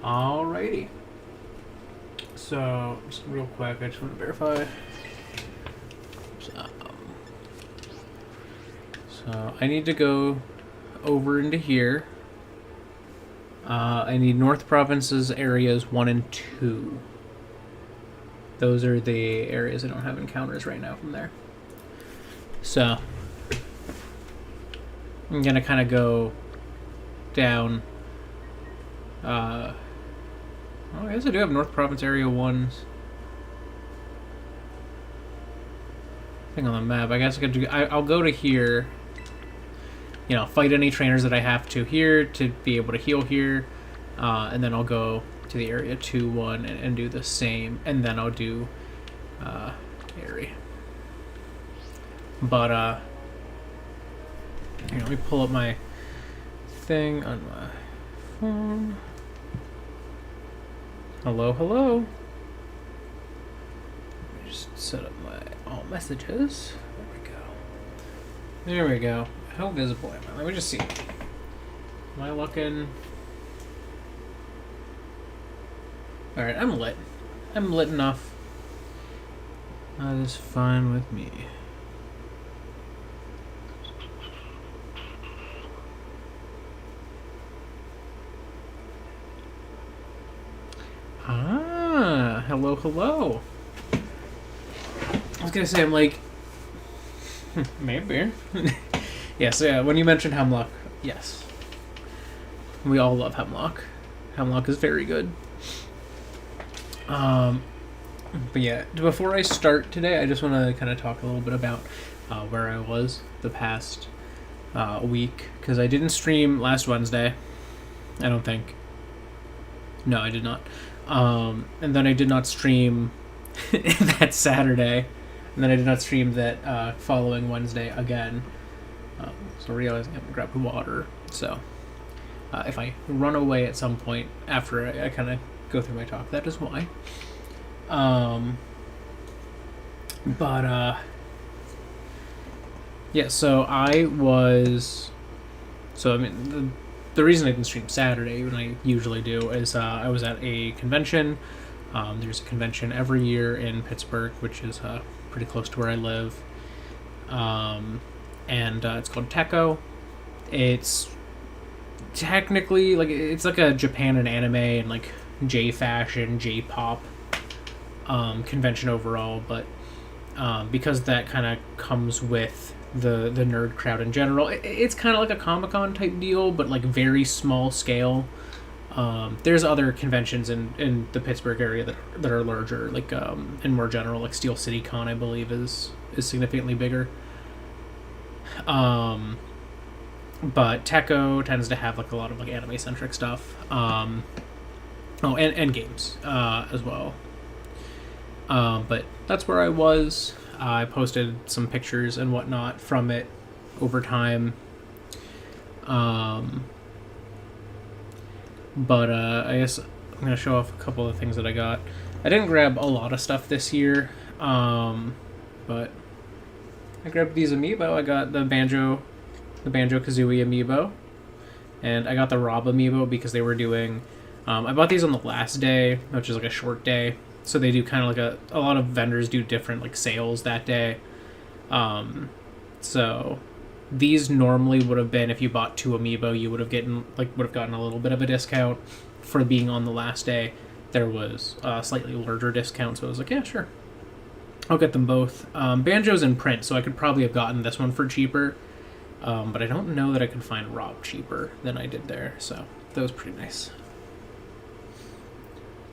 Alrighty. So, just real quick, I just want to verify. So I need to go over into here. I need North Province's areas 1 and 2. Those are the areas I don't have encounters right now from there. So I'm gonna kind of go down. I guess I do have North Province Area 1's thing on the map. I guess I could do. I'll go to here. You know, fight any trainers that I have to here to be able to heal here, and then I'll go to the Area 2-1 and do the same, and then I'll do area. But here, let me pull up my thing on my phone. Hello, hello. Let me just set up my all messages. There we go. There we go. How visible am I? Let me just see. Am I looking? Alright, I'm lit. I'm lit enough. That is fine with me. Ah, hello, hello. I was gonna say, I'm like, maybe. Yes, yeah, when you mentioned Hemlock, yes. We all love Hemlock. Hemlock is very good. But yeah, before I start today, I just want to kind of talk a little bit about where I was the past week. Because I didn't stream last Wednesday, I don't think. No, I did not. And then I did not stream that Saturday. And then I did not stream that following Wednesday again. So realizing I haven't grabbed water. So if I run away at some point after I kind of go through my talk, that is why. Yeah, so I was... So, I mean, the reason I didn't stream Saturday, when I usually do, is I was at a convention. There's a convention every year in Pittsburgh, which is pretty close to where I live. And it's called Techo. It's technically like it's like a Japan and anime and like J-fashion, J-pop convention overall, but because that kind of comes with the nerd crowd in general, it's kind of like a Comic-Con type deal, but like very small scale. There's other conventions in the Pittsburgh area that are larger, like and more general, like Steel City Con, I believe, is significantly bigger. But Techo tends to have like a lot of like anime centric stuff. And games as well. But that's where I was. I posted some pictures and whatnot from it over time. But I guess I'm gonna show off a couple of things that I got. I didn't grab a lot of stuff this year, but I grabbed these amiibo. I got the Banjo-Kazooie amiibo, and I got the Rob amiibo because they were doing... I bought these on the last day, which is like a short day, so they do kind of like a lot of vendors do different like sales that day. So these normally would have been, if you bought 2 amiibo, you would have gotten a little bit of a discount. For being on the last day, there was a slightly larger discount, so I was like, yeah, sure, I'll get them both. Banjo's in print, so I could probably have gotten this one for cheaper. But I don't know that I could find Rob cheaper than I did there, so that was pretty nice.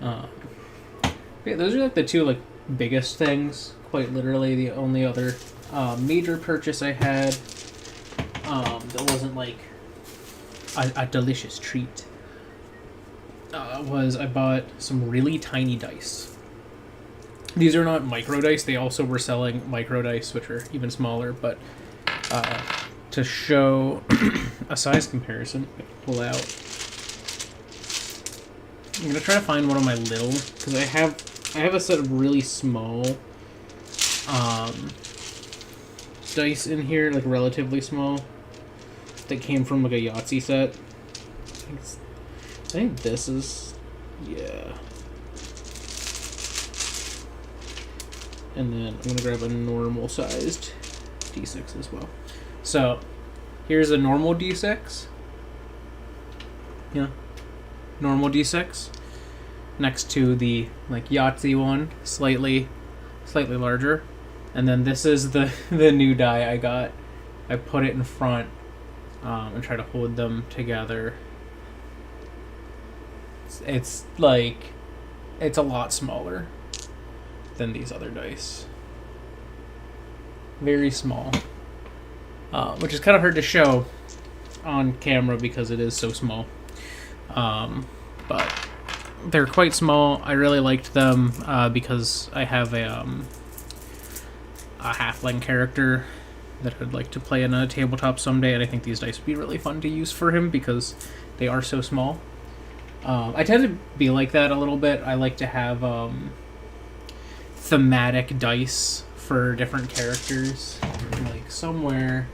Yeah, those are like the 2 like biggest things. Quite literally, the only other major purchase I had that wasn't like a delicious treat was I bought some really tiny dice. These are not micro dice. They also were selling micro dice, which are even smaller, but to show a size comparison, pull out. I'm gonna try to find one of my little, because I have a set of really small dice in here, like relatively small, that came from like a Yahtzee set. I think this is Yeah. And then I'm going to grab a normal sized D6 as well. So here's a normal D6. Yeah. Normal D6. Next to the like Yahtzee one, slightly larger. And then this is the new die I got. I put it in front and try to hold them together. It's like, it's a lot smaller than these other dice. Very small. Which is kind of hard to show on camera because it is so small. But they're quite small. I really liked them because I have a halfling character that I'd like to play in a tabletop someday, and I think these dice would be really fun to use for him because they are so small. I tend to be like that a little bit. I like to have thematic dice for different characters. Like somewhere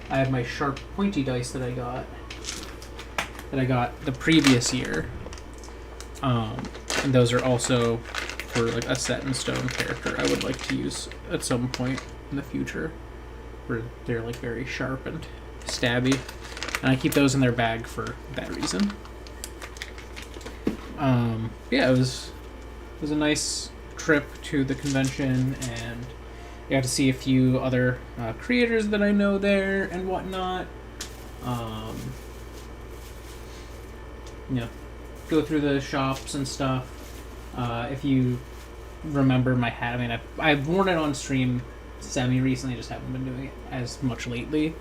I have my sharp pointy dice that I got the previous year. And those are also for like a set in stone character I would like to use at some point in the future, where they're like very sharp and stabby, and I keep those in their bag for that reason. Yeah, it was a nice trip to the convention, and I got to see a few other creators that I know there and whatnot. Yeah, go through the shops and stuff. If you remember my hat, I mean, I've worn it on stream semi-recently, just haven't been doing it as much lately.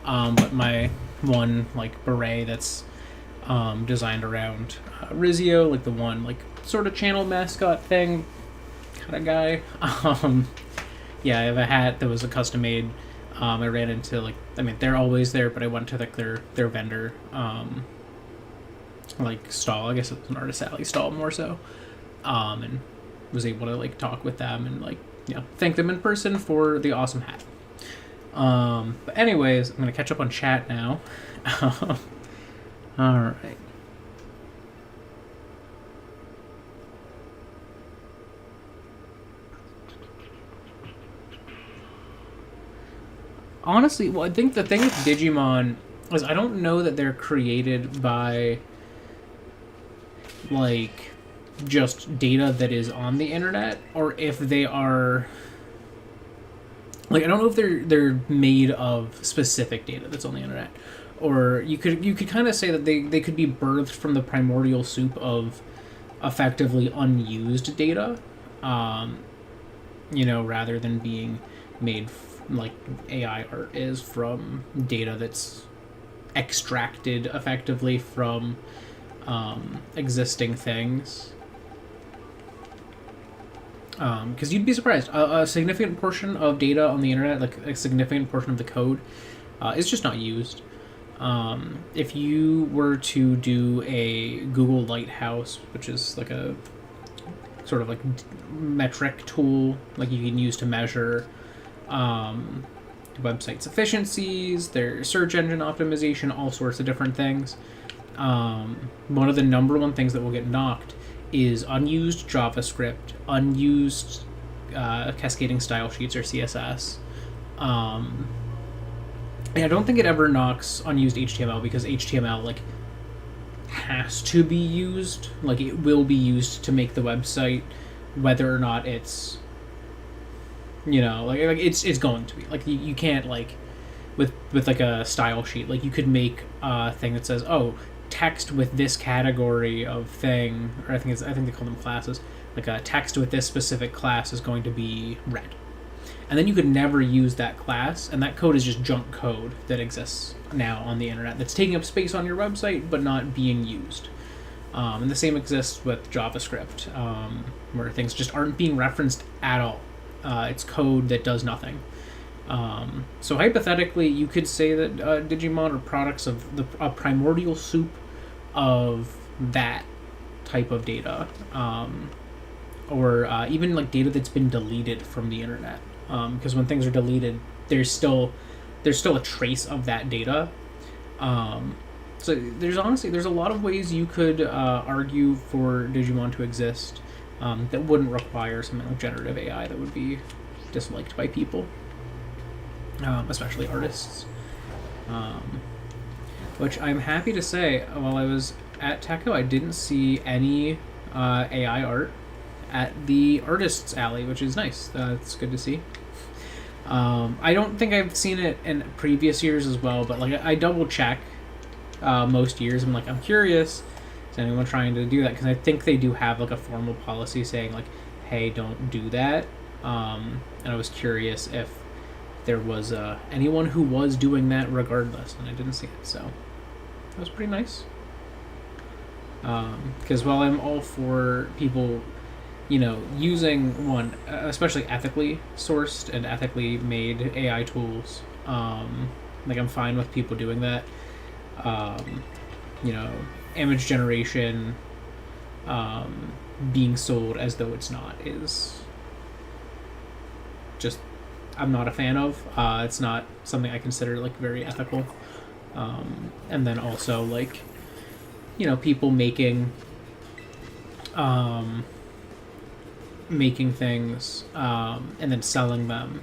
But my one, like, beret that's designed around Rizio, like the one, like, sort of channel mascot thing kind of guy. Yeah, I have a hat that was a custom-made. I ran into, like, I mean, they're always there, but I went to, like, their vendor, like, stall. I guess it was an Artist Alley stall more so. And was able to, like, talk with them and, like, you know, thank them in person for the awesome hat. But anyways, I'm going to catch up on chat now. Alright. Honestly, well, I think the thing with Digimon is I don't know that they're created by, like, just data that is on the internet, or if they are, like, I don't know if they're made of specific data that's on the internet, or you could kind of say that they could be birthed from the primordial soup of effectively unused data, you know, rather than being made like AI art is from data that's extracted effectively from existing things. Because you'd be surprised, a significant portion of data on the internet, like a significant portion of the code, is just not used. If you were to do a Google Lighthouse, which is like a sort of like metric tool, like you can use to measure websites' efficiencies, their search engine optimization, all sorts of different things. One of the number one things that will get knocked is unused JavaScript, unused cascading style sheets or CSS. And I don't think it ever knocks unused HTML, because HTML like has to be used. Like, it will be used to make the website, whether or not it's, you know, like it's going to be. Like, you can't, like, with like a style sheet, like, you could make a thing that says, oh, text with this category of thing, or I think they call them classes, like a text with this specific class is going to be red. And then you could never use that class, and that code is just junk code that exists now on the internet that's taking up space on your website but not being used. And the same exists with JavaScript, where things just aren't being referenced at all. It's code that does nothing. So hypothetically, you could say that Digimon are products of a primordial soup of that type of data, or even like data that's been deleted from the internet. Because when things are deleted, there's still a trace of that data. So there's a lot of ways you could argue for Digimon to exist that wouldn't require something like generative AI that would be disliked by people, especially artists. Which I'm happy to say, while I was at Techo, I didn't see any AI art at the artists alley, which is nice. It's good to see. I don't think I've seen it in previous years as well, but like I double check most years. I'm curious, is anyone trying to do that? Because I think they do have like a formal policy saying like, hey, don't do that. And I was curious if there was anyone who was doing that regardless, and I didn't see it, so that was pretty nice. Because while I'm all for people, using one, especially ethically sourced and ethically made AI tools, like I'm fine with people doing that. Image generation being sold as though it's not is just, I'm not a fan of. It's not something I consider like very ethical. And then also like, people making things and then selling them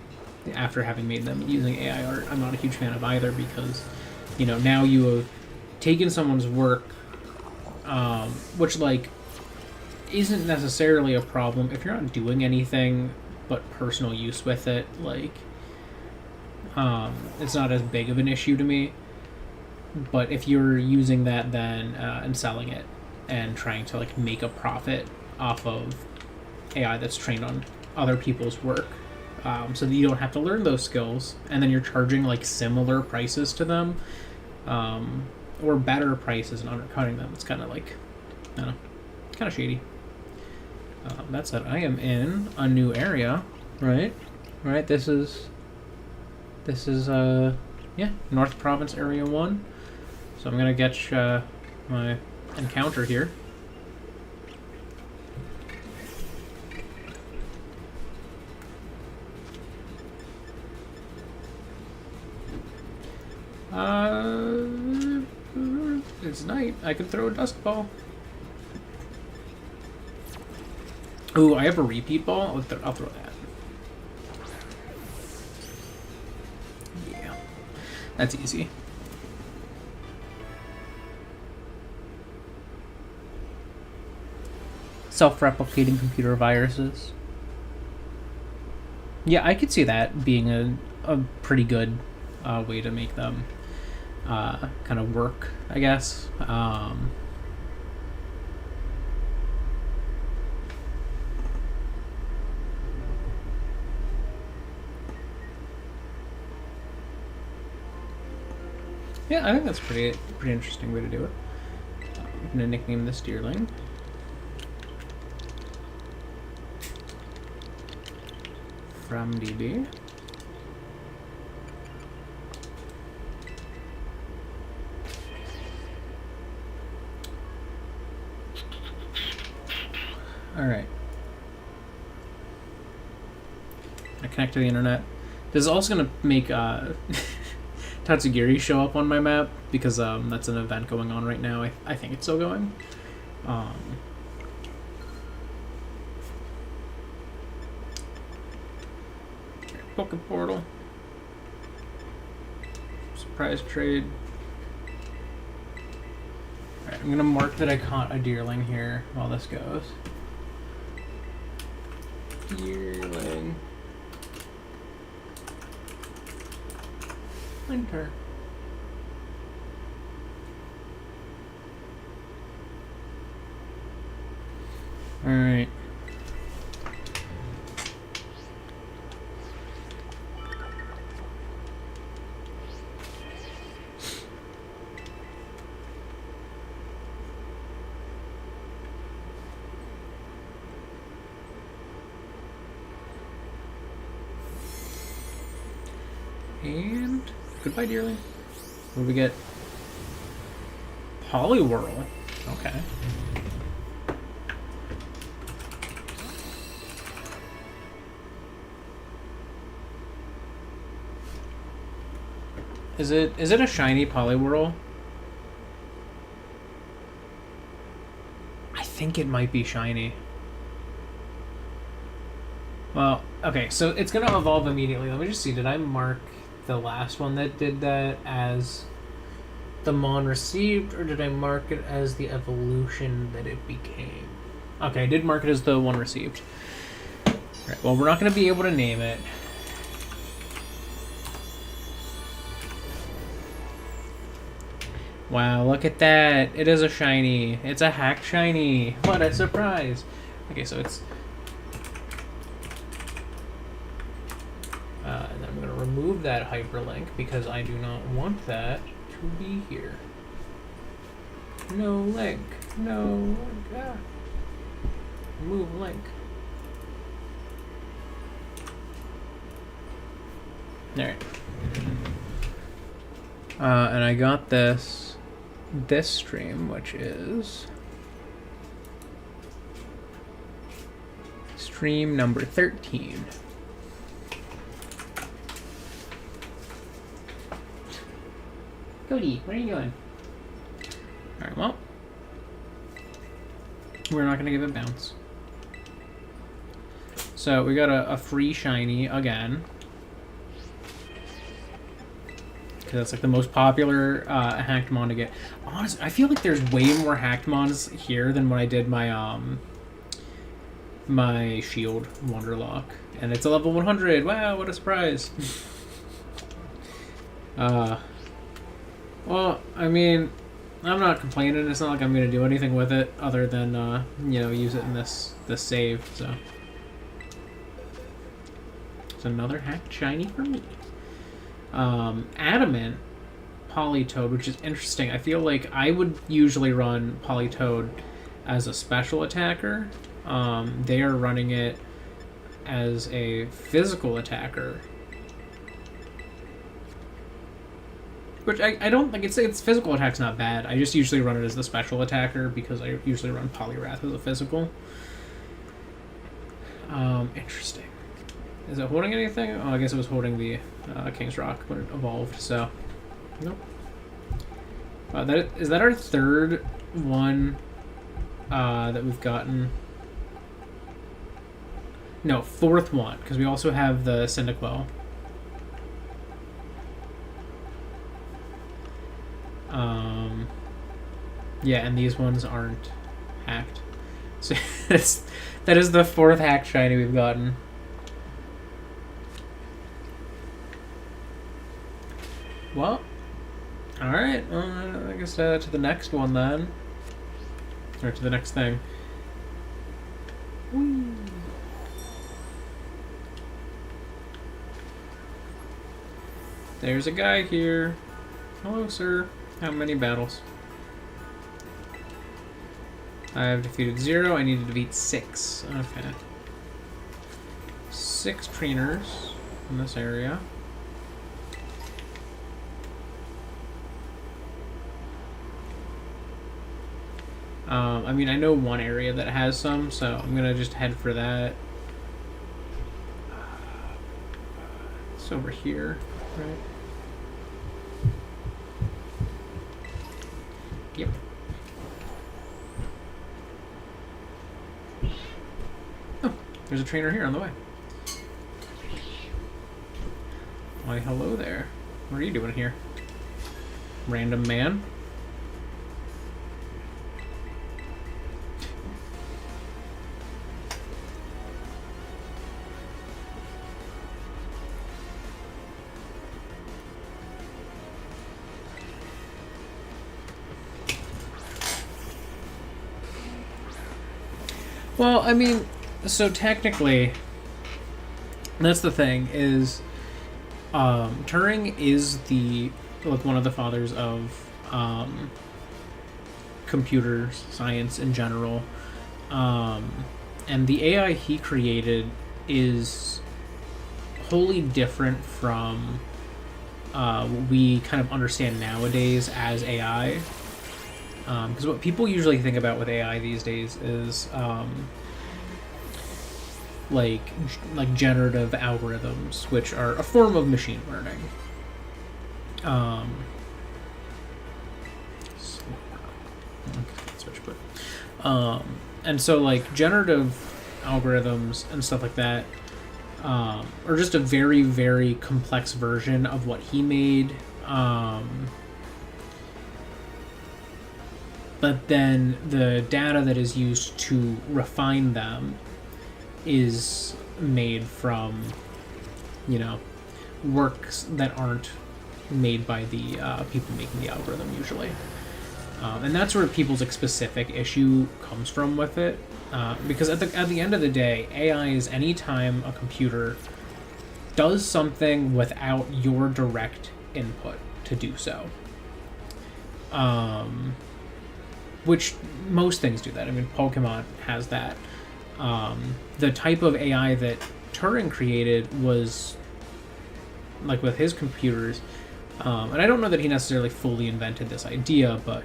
after having made them using AI art. I'm not a huge fan of either because, now you have taken someone's work, which like isn't necessarily a problem if you're not doing anything but personal use with it. Like, it's not as big of an issue to me. But if you're using that then and selling it and trying to like make a profit off of AI that's trained on other people's work, so that you don't have to learn those skills, and then you're charging like similar prices to them, or better prices and undercutting them, it's kind of like, I don't know, kind of shady. That said, I am in a new area, right? This is North Province Area 1. So I'm gonna get my encounter here. It's night. I can throw a dust ball. Ooh, I have a repeat ball. I'll throw that. Yeah, that's easy. Self-replicating computer viruses. Yeah, I could see that being a pretty good way to make them kind of work, I guess. Yeah, I think that's pretty interesting way to do it. I'm gonna nickname this Deerling. From DB. All right. I connect to the internet. This is also gonna make Tatsugiri show up on my map because that's an event going on right now. I think it's still going. Poke Portal. Surprise trade. Alright, I'm gonna mark that I caught a Deerling here while this goes. Deerling. Enter. Alright. And goodbye, Deerling. What do we get? Poliwhirl. Okay. Is it a shiny Poliwhirl? think it might be shiny. Well, okay, so it's going to evolve immediately. Let me just see. Did I mark the last one that did that as the Mon received, or did I mark it as the evolution that it became? Okay, I did mark it as the one received. Alright, well, we're not going to be able to name it. Wow, look at that. It is a shiny. It's a hacked shiny. What a surprise. Okay, so it's... and then I'm going to remove that hyperlink because I do not want that to be here. No link. No link. Ah. Remove link. Alright. And I got this stream, which is stream number 13. Cody, where are you going? Alright, well, we're not going to give it bounce. So we got a free shiny again. That's like the most popular hacked mon to get. Honestly, I feel like there's way more hacked mons here than when I did my my shield Wonderlocke, and it's a level 100. Wow, what a surprise! Well, I mean, I'm not complaining. It's not like I'm gonna do anything with it other than you know, use it in this save. So it's another hacked shiny for me. Adamant Politoed, which is interesting. I feel like I would usually run Politoed as a special attacker. They are running it as a physical attacker, which I don't think its physical attack's not bad. I just usually run it as the special attacker because I usually run Poliwrath as a physical. Interesting. Is it holding anything? Oh, I guess it was holding the King's Rock when it evolved, so... Nope. Is that our third one that we've gotten? No, fourth one, because we also have the Cyndaquil. Yeah, and these ones aren't hacked. So that is the fourth hacked shiny we've gotten. Well, alright, I guess to the next one then. Or to the next thing. Whee. There's a guy here. Hello, sir. How many battles? I have defeated 0. I need to defeat 6. Okay. 6 trainers in this area. I mean, I know one area that has some, so I'm gonna just head for that. It's over here, right? Yep. Oh, there's a trainer here on the way. Why, hello there. What are you doing here? Random man? Well, I mean, so technically, that's the thing, is Turing is one of the fathers of computer science in general, and the AI he created is wholly different from what we kind of understand nowadays as AI. Because what people usually think about with AI these days is like generative algorithms, which are a form of machine learning. Okay, switch, but And so, like, generative algorithms and stuff like that are just a very, very complex version of what he made. But then the data that is used to refine them is made from, works that aren't made by the people making the algorithm usually. And that's where people's specific issue comes from with it. Because at the end of the day, AI is any time a computer does something without your direct input to do so. Which most things do that. I mean, Pokémon has that. The type of AI that Turing created was, like with his computers, and I don't know that he necessarily fully invented this idea, but,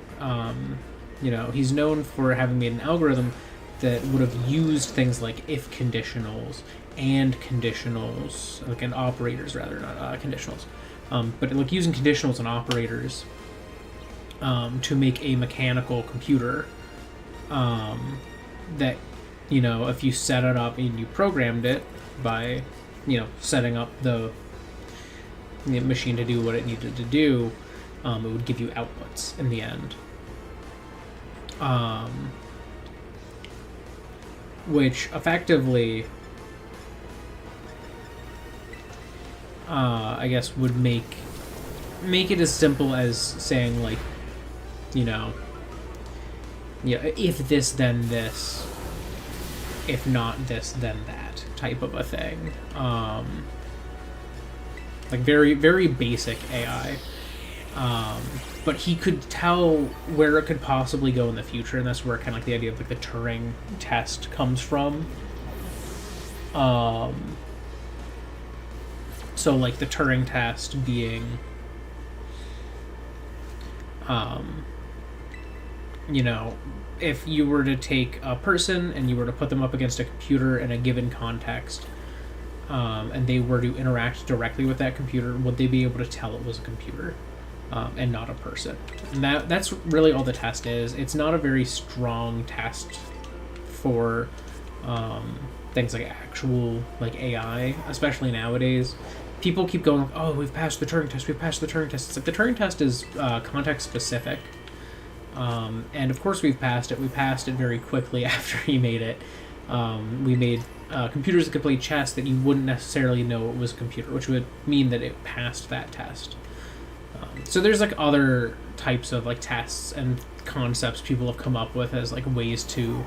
he's known for having made an algorithm that would have used things like if conditionals and conditionals, like, and operators rather, not conditionals, but like using conditionals and operators to make a mechanical computer that, if you set it up and you programmed it by, setting up the machine to do what it needed to do, it would give you outputs in the end. Which effectively, I guess, would make it as simple as saying, like, if this, then this. If not this, then that type of a thing. Like very, very basic AI. But he could tell where it could possibly go in the future, and that's where kind of like the idea of like the Turing test comes from. So like the Turing test being, if you were to take a person and you were to put them up against a computer in a given context, and they were to interact directly with that computer, would they be able to tell it was a computer and not a person? And that's really all the test is. It's not a very strong test for things like actual like AI, especially nowadays. People keep going, oh, we've passed the Turing test, we've passed the Turing test. It's like the Turing test is context specific. And of course we've passed it. We passed it very quickly after he made it. We made computers that could play chess that you wouldn't necessarily know it was a computer, which would mean that it passed that test. So there's like other types of like tests and concepts people have come up with as like ways to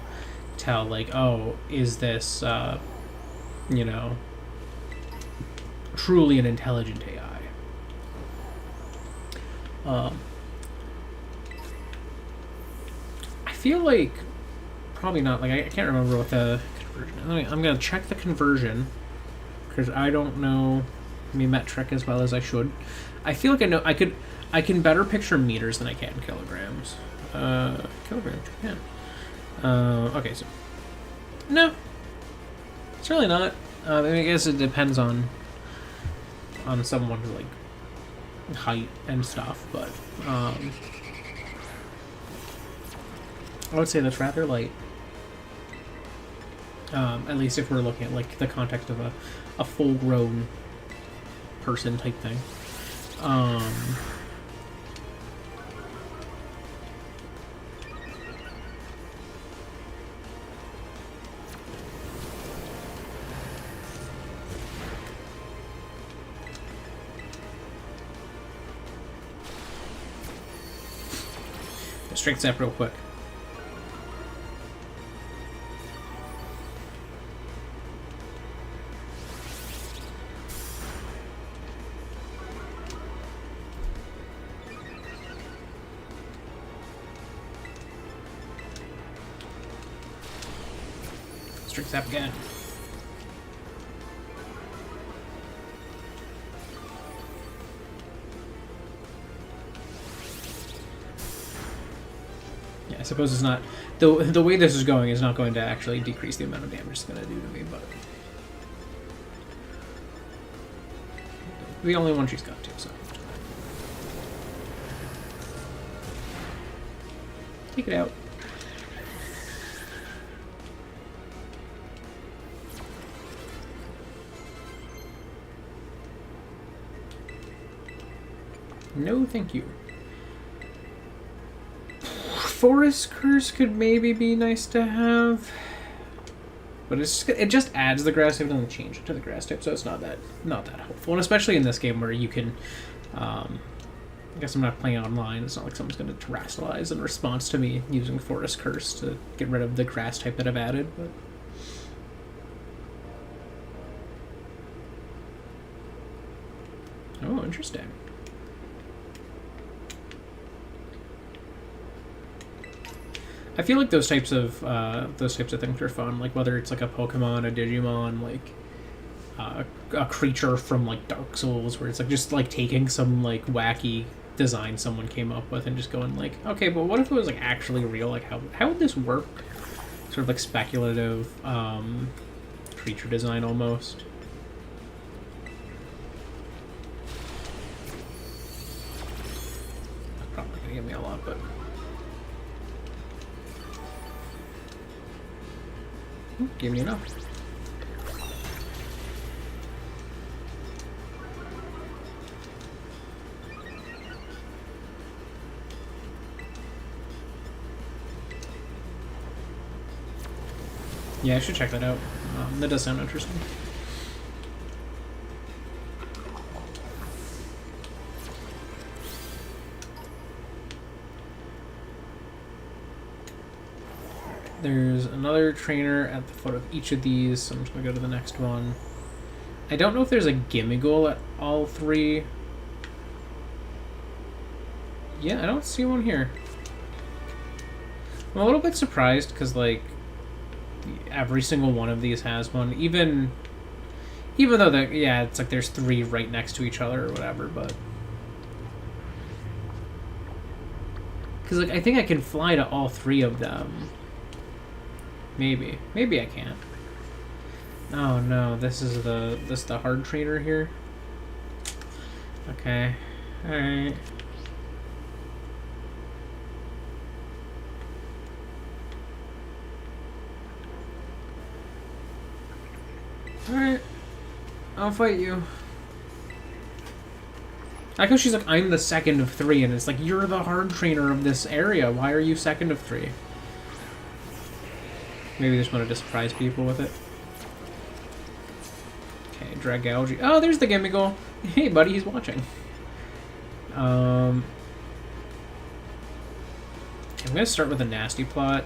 tell, like, oh, is this, truly an intelligent AI? I feel like probably not. Like, I can't remember what the conversion is. I'm gonna check the conversion because I don't know metric as well as I should. I feel like I know. I can better picture meters than I can kilograms. Kilograms, yeah. Okay, so no, it's really not. I mean, I guess it depends on someone's like height and stuff, but I would say that's rather light. At least if we're looking at like the context of a full-grown person type thing. Straight zap real quick. Straight zap again. I suppose it's not the way this is going is not going to actually decrease the amount of damage it's going to do to me, but the only one she's got to, so take it out. No, thank you. Forest Curse could maybe be nice to have. But it just adds the grass type, it doesn't change it to the grass type, so it's not that helpful. And especially in this game where you can, I guess I'm not playing online. It's not like someone's going to terrestrialize in response to me using Forest Curse to get rid of the grass type that I've added. But oh, interesting. I feel like those types of things are fun. Like whether it's like a Pokemon, a Digimon, like a creature from like Dark Souls, where it's like just like taking some like wacky design someone came up with and just going like, okay, but what if it was like actually real? Like how would this work? Sort of like speculative creature design almost. That's probably gonna give me a lot, but. Give me enough. Yeah, I should check that out. That does sound interesting. There's another trainer at the foot of each of these, so I'm just going to go to the next one. I don't know if there's a Gimmighoul at all three. Yeah, I don't see one here. I'm a little bit surprised because, like, every single one of these has one. Even though, yeah, it's like there's three right next to each other or whatever, but... Because, like, I think I can fly to all three of them. Maybe I can't. Oh no, this is the hard trainer here. Okay, all right. All right, I'll fight you. I guess she's like, I'm the second of three, and it's like, you're the hard trainer of this area. Why are you second of three? Maybe they just wanted to surprise people with it. Okay, Dragalge. Oh, there's the Gimmighoul. Hey, buddy, he's watching. I'm gonna start with a nasty plot.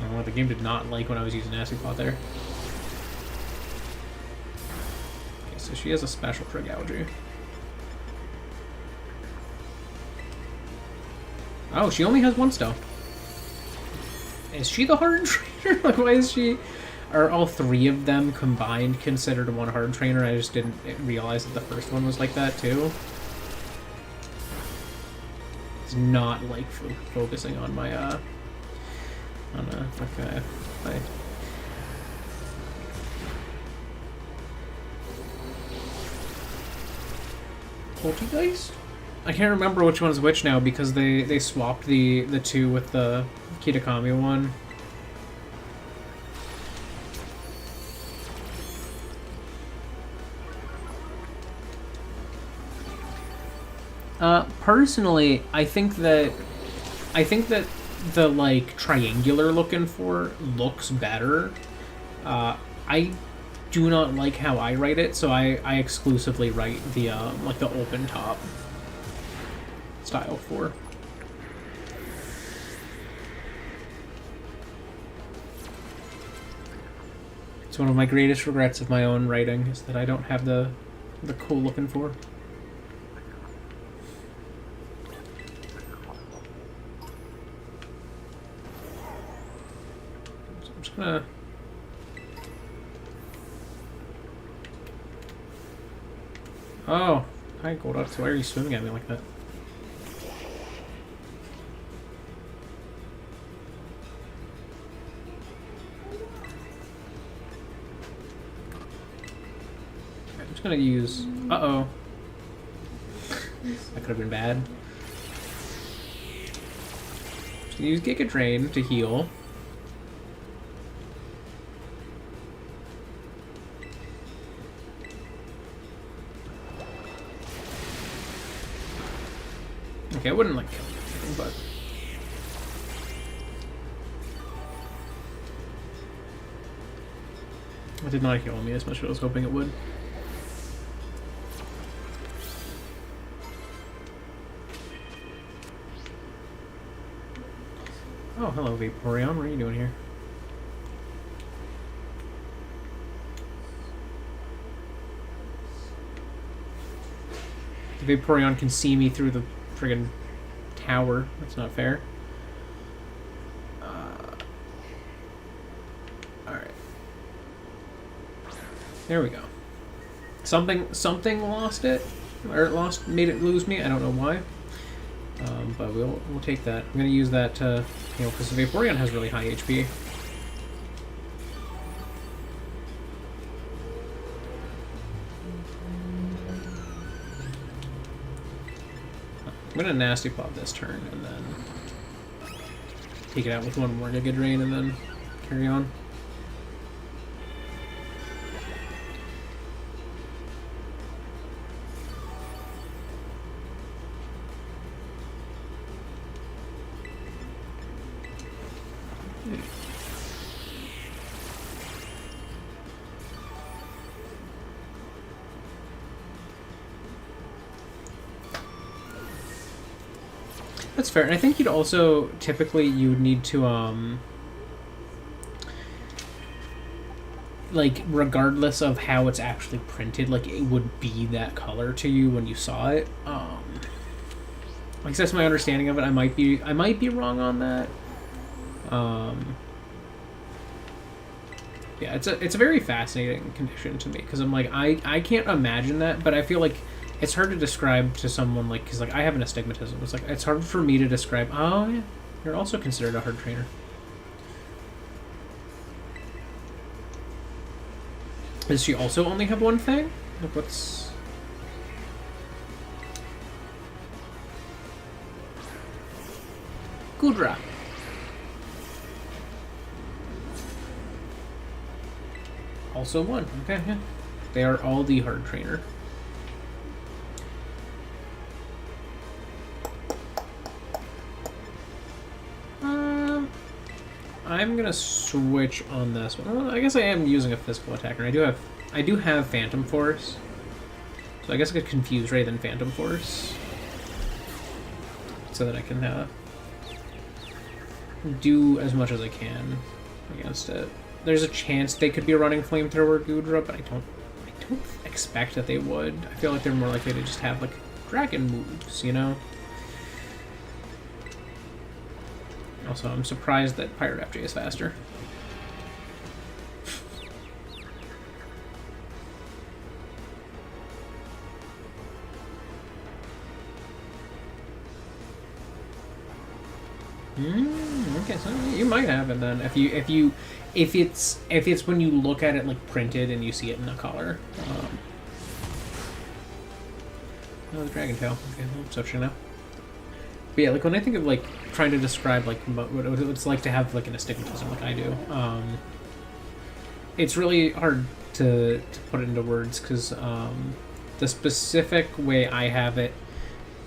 Oh, the game did not like when I was using nasty plot there. Okay, so she has a special Dragalge. Oh, she only has one stone. Is she the hard trainer? Like, why is she... Are all three of them combined considered one hard trainer? I just didn't realize that the first one was like that, too. It's not, like, focusing on my, okay. I Poltergeist? I can't remember which one's which now because they swapped the two with the Kitakami one. Personally, I think that the like triangular looking for looks better. I do not like how I write it, so I exclusively write the like the open top style for. It's one of my greatest regrets of my own writing is that I don't have the cool looking for. So I'm just gonna. Oh, hi Golduck. Why are you swimming at me like that? I'm just gonna use. Uh-oh. That could have been bad. Just gonna use Giga Drain to heal. Okay, I wouldn't like kill anything, but it did not heal me as much as I was hoping it would. Oh, hello, Vaporeon. What are you doing here? The Vaporeon can see me through the friggin' tower. That's not fair. Alright. There we go. Something lost it. Or made it lose me. I don't know why. But we'll take that. I'm gonna use that to, because the Vaporeon has really high HP. I'm gonna Nasty Plot this turn and then take it out with one more Giga Drain and then carry on. That's fair, and I think you'd also typically need to like regardless of how it's actually printed, like it would be that color to you when you saw it. Like that's my understanding of it. I might be wrong on that. Yeah, it's a very fascinating condition to me because I'm like I can't imagine that, but I feel like it's hard to describe to someone like because like I have an astigmatism. It's like it's hard for me to describe. Oh yeah, you're also considered a hard trainer. Does she also only have one thing? Like what's Gudra? Also one. Okay, yeah. They are all the hard trainer. I'm gonna switch on this one. Well, I guess I am using a physical attacker. I do have Phantom Force, so I guess I could confuse Ray than Phantom Force, so that I can do as much as I can against it. There's a chance they could be running Flamethrower Gudra, but I don't expect that they would. I feel like they're more likely to just have like dragon moves, you know. Also, I'm surprised that Pirate FJ is faster. Okay, so you might have it then if it's when you look at it like printed and you see it in the color. Oh, the Dragon Tail. Okay, I'm switching now. But yeah, like when I think of like trying to describe like what it's like to have like an astigmatism like I do, it's really hard to put it into words because the specific way I have it,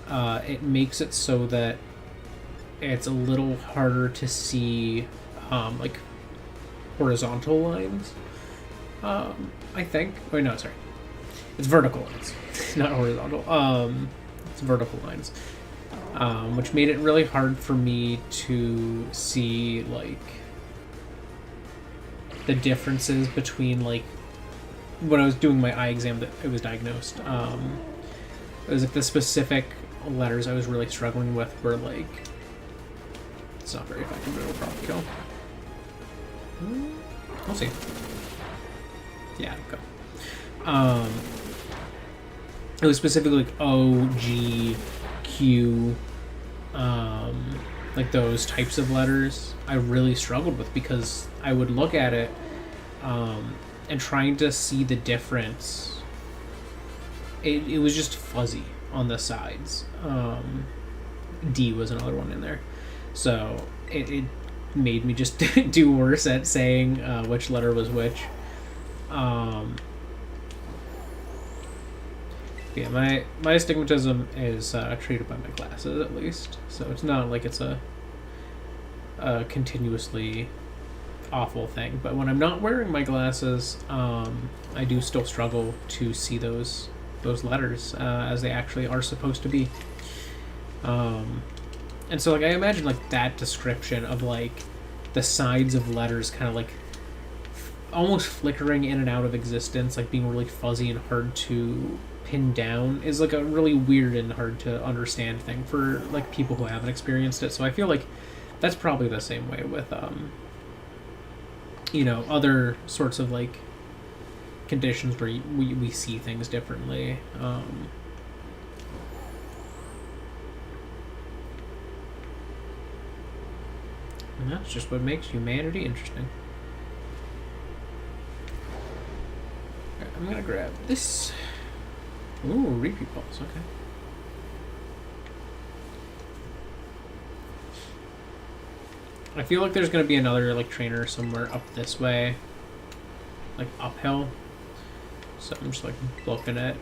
it makes it so that it's a little harder to see like horizontal lines. I think. Wait, no, sorry. It's vertical lines, not horizontal. It's vertical lines. Which made it really hard for me to see like the differences between like when I was doing my eye exam that it was diagnosed. It was like the specific letters I was really struggling with were like it's not very effective, but it'll probably kill. We'll see. Yeah, go. It was specifically like O, G, Q, like those types of letters I really struggled with because I would look at it and trying to see the difference, it was just fuzzy on the sides. D was another one in there, so it made me just do worse at saying which letter was which. Yeah, my astigmatism is treated by my glasses at least, so it's not like it's a continuously awful thing. But when I'm not wearing my glasses, I do still struggle to see those letters as they actually are supposed to be. And so like I imagine like that description of like the sides of letters kind of like almost flickering in and out of existence, like being really fuzzy and hard to pin down, is like a really weird and hard to understand thing for like people who haven't experienced it. So I feel like that's probably the same way with other sorts of like conditions where we see things differently. And that's just what makes humanity interesting. Right, I'm gonna grab this. Ooh, repeat balls, okay. I feel like there's gonna be another like trainer somewhere up this way, like uphill. So I'm just like looking at.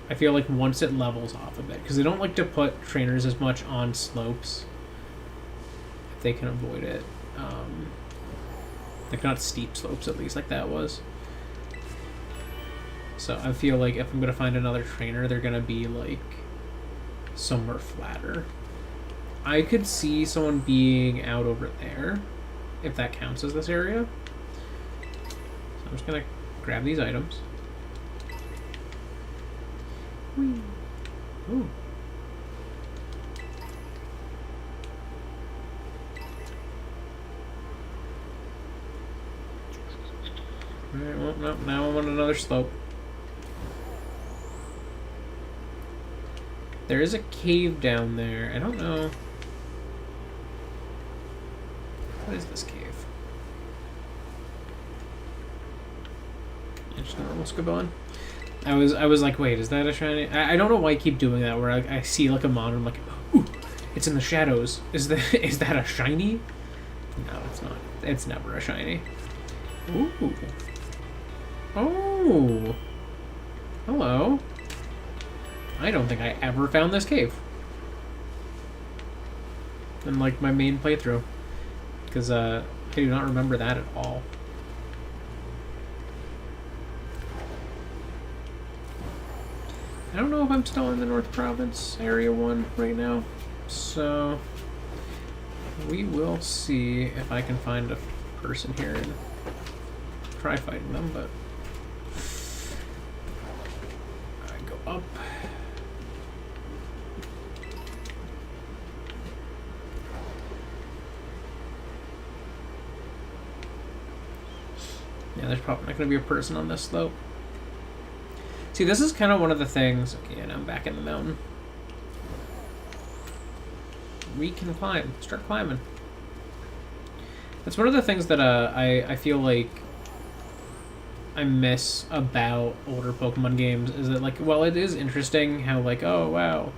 I feel like once it levels off a bit, because they don't like to put trainers as much on slopes if they can avoid it. Like not steep slopes at least, like that was. So I feel like if I'm gonna find another trainer, they're gonna be like somewhere flatter. I could see someone being out over there, if that counts as this area. So I'm just gonna grab these items. Whee. Ooh. Alright, well, no, now I'm on another slope. There is a cave down there. I don't know. What is this cave? Just a normal Scribbon. I was like, wait, is that a shiny? I don't know why I keep doing that. Where I see like a mon, and I'm like, ooh, it's in the shadows. Is that a shiny? No, it's not. It's never a shiny. Ooh. Oh. Hello. I don't think I ever found this cave in like my main playthrough, because I do not remember that at all. I don't know if I'm still in the North Province Area 1 right now, so we will see if I can find a person here and try fighting them, but I go up. Yeah, there's probably not going to be a person on this slope. See, this is kind of one of the things... Okay, and I'm back in the mountain. We can climb. Start climbing. That's one of the things that I feel like I miss about older Pokemon games, is that, like, while it is interesting how, like, oh, wow,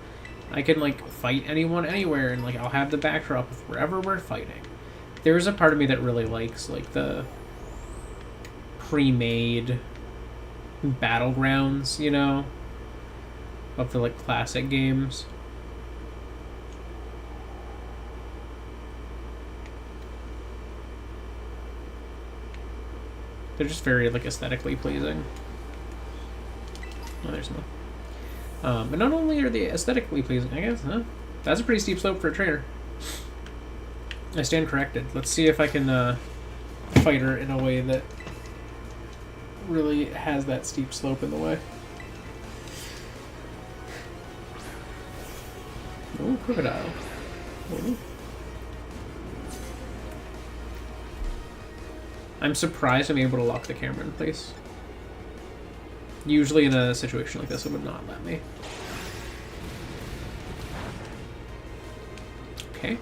I can, like, fight anyone anywhere, and, like, I'll have the backdrop of wherever we're fighting. There's a part of me that really likes, like, the pre-made battlegrounds, you know, of the like classic games. They're just very like aesthetically pleasing. Oh, there's one. But not only are they aesthetically pleasing, I guess, huh? That's a pretty steep slope for a trainer. I stand corrected. Let's see if I can fight her in a way that really has that steep slope in the way. Oh, crocodile. Ooh. I'm surprised I'm able to lock the camera in place. Usually in a situation like this, it would not let me. Okay.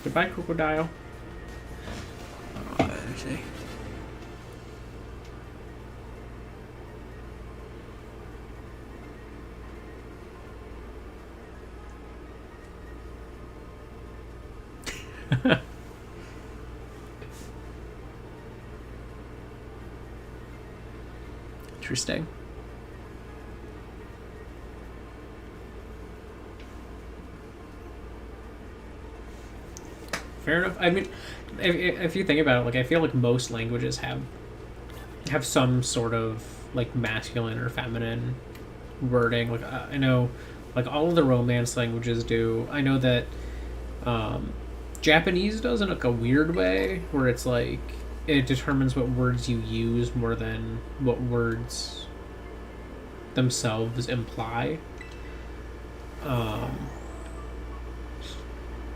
Goodbye, crocodile. Let me see. Interesting. Fair enough. I mean, if you think about it, like I feel like most languages have some sort of like masculine or feminine wording. Like I know, like all of the Romance languages do. I know that Japanese does in like a weird way, where it's like it determines what words you use more than what words themselves imply.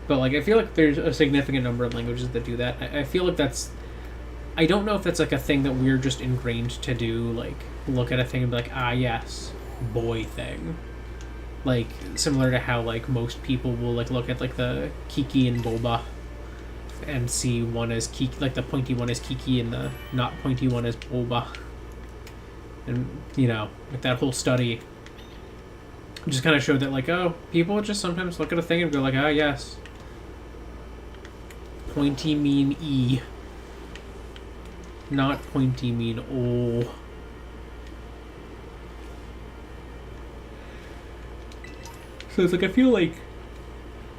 But like I feel like there's a significant number of languages that do that. I feel like that's, I don't know if that's like a thing that we're just ingrained to do, like look at a thing and be like, ah yes, boy thing. Like similar to how like most people will like look at like the Kiki and Boba and see one as Kiki, like the pointy one as Kiki and the not pointy one as Boba. And you know, like that whole study just kind of showed that like, oh, people just sometimes look at a thing and go like, ah yes, pointy mean E, not pointy mean O. So it's like I feel like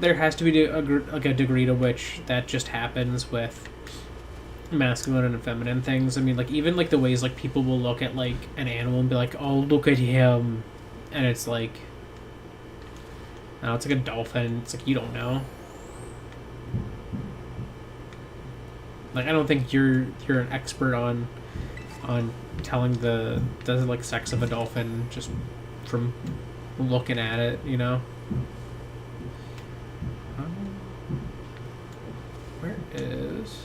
there has to be a degree to which that just happens with masculine and feminine things. I mean, like even like the ways like people will look at like an animal and be like, oh, look at him, and it's like, no, it's like a dolphin. It's like you don't know. Like I don't think you're an expert on telling the like sex of a dolphin just from looking at it, you know. Where is?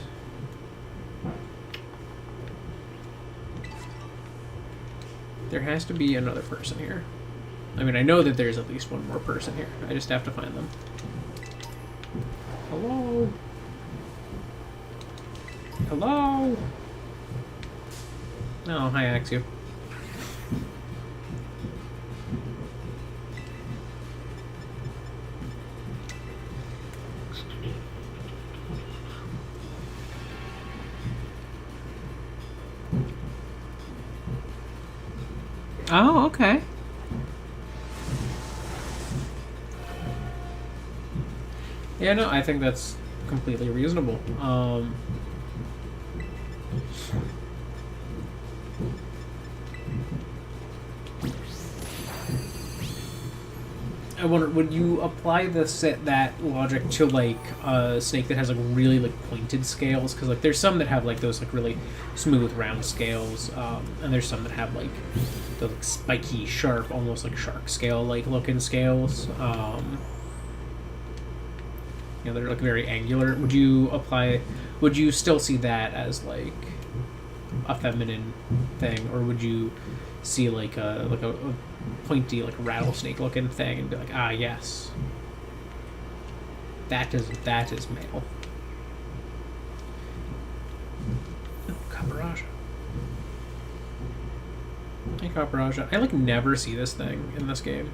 There has to be another person here. I mean, I know that there's at least one more person here. I just have to find them. Hello? Hello? Oh, hi, Axu. Oh, okay. Yeah, no, I think that's completely reasonable. I wonder, would you apply that logic to like a snake that has like really like pointed scales? Because like there's some that have like those like really smooth round scales, and there's some that have like the like, spiky, sharp, almost like shark scale like looking scales. You know, they're like very angular. Would you still see that as like a feminine thing, or would you see like a pointy like rattlesnake looking thing and be like, ah yes, that is male? Oh, Caparaja. Hey Caparaja. I like never see this thing in this game.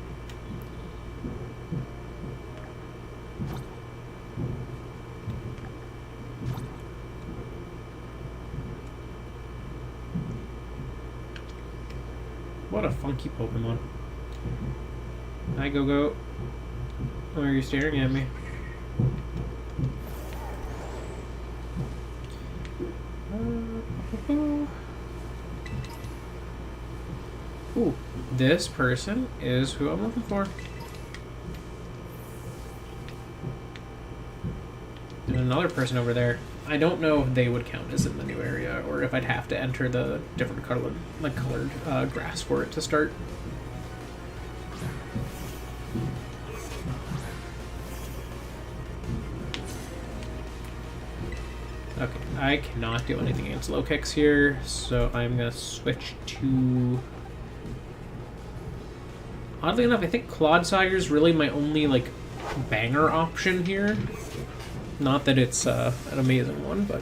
What a funky Pokemon. Hi, Go-Go. Why are you staring at me? Ooh, this person is who I'm looking for. There's another person over there. I don't know if they would count as in the new area, or if I'd have to enter the different colored grass for it to start. Okay, I cannot do anything against low kicks here, so I'm gonna switch to... Oddly enough, I think Clodsire is really my only like banger option here. Not that it's an amazing one, but...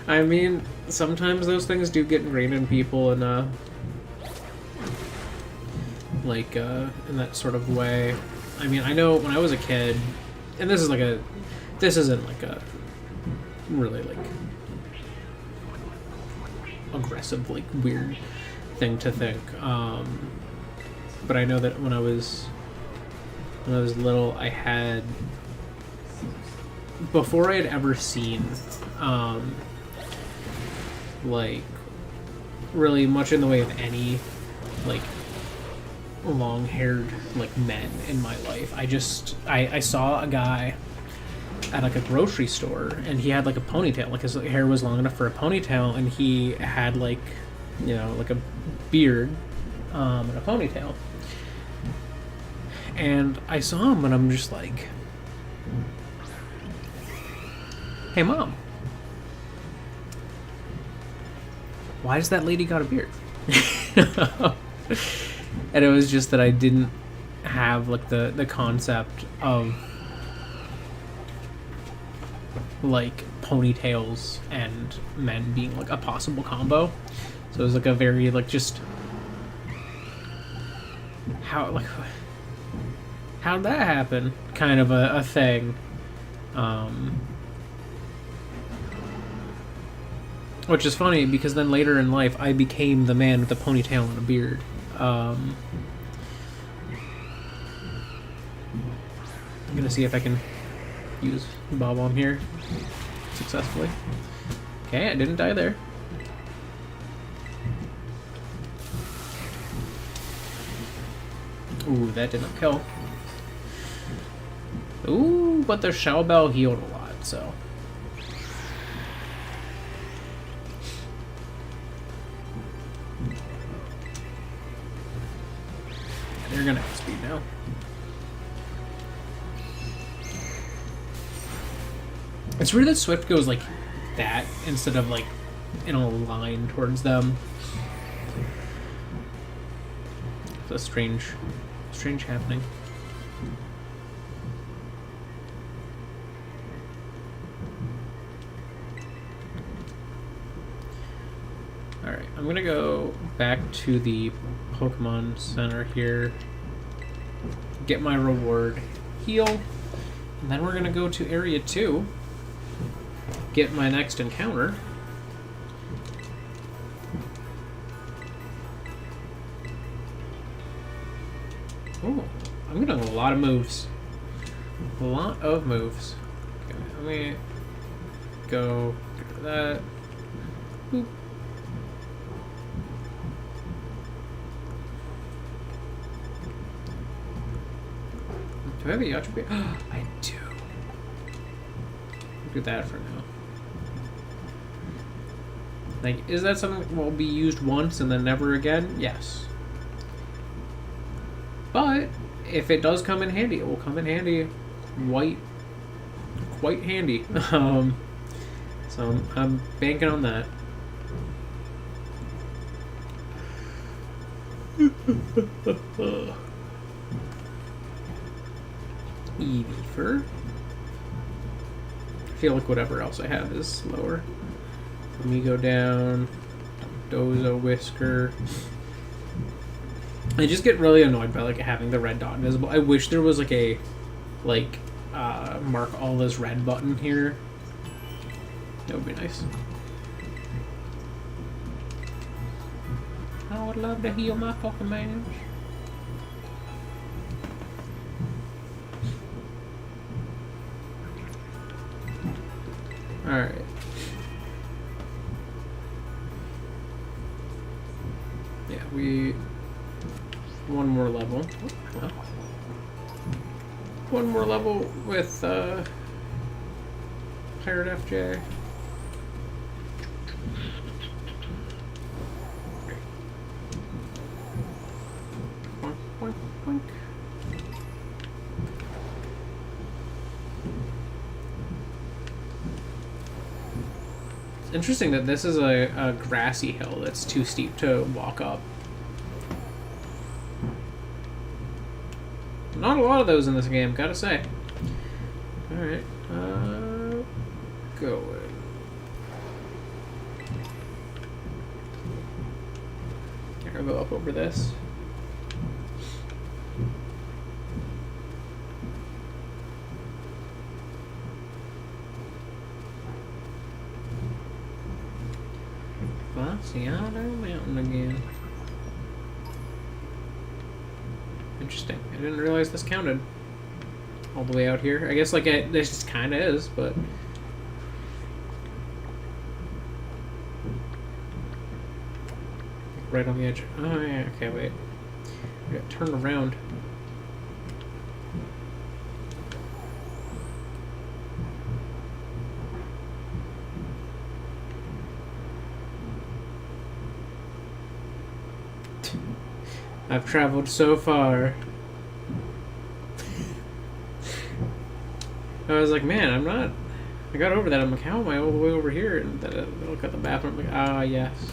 I mean, sometimes those things do get ingrained in people, and like in that sort of way. I mean, I know when I was a kid, and this isn't like a really like aggressive, like weird thing to think. But I know that when I was little, I had, before I had ever seen like really much in the way of any like long-haired like men in my life, I saw a guy at like a grocery store, and he had like a ponytail, like his hair was long enough for a ponytail, and he had like, you know, like a beard and a ponytail. And I saw him, and I'm just like, hey mom, why does that lady got a beard? And it was just that I didn't have like the concept of like ponytails and men being like a possible combo. So it was like a very like just how'd that happen kind of a thing. Which is funny because then later in life I became the man with the ponytail and a beard. I'm gonna see if I can use Bob on here successfully. Okay, I didn't die there. Ooh, that didn't kill. Ooh, but the Shell Bell healed a lot, so. They're gonna have speed now. It's weird that Swift goes like that instead of like in a line towards them. It's a strange happening. Alright, I'm gonna go back to the Pokemon Center here, get my reward, heal, and then we're gonna go to Area 2, get my next encounter. Oh, I'm getting a lot of moves. A lot of moves. Okay, let me go to that. Boop. Do I have a Yacht Beer? I do. I'll do that for now. Like, is that something that will be used once and then never again? Yes. But if it does come in handy, it will come in handy quite handy. So I'm banking on that. Eevee. I feel like whatever else I have is lower. Let me go down. Dozo Whisker. I just get really annoyed by like having the red dot visible. I wish there was like a mark all this red button here. That would be nice. I would love to heal my Pokemon. Alright. Yeah, one more level. Well, one more level with Pirate FJ. Boink, boink, boink. It's interesting that this is a grassy hill that's too steep to walk up. Not a lot of those in this game, gotta say. Alright, go in. Here, I'll go up over this. Glaciado Mountain again. Interesting. I didn't realize this counted all the way out here. I guess like this just kind of is, but right on the edge. Oh yeah. Okay, wait. I got turned around. I've traveled so far. I was like, man, I'm not. I got over that. I'm like, how am I all the way over here? And then I look at the map and I'm like, ah, yes.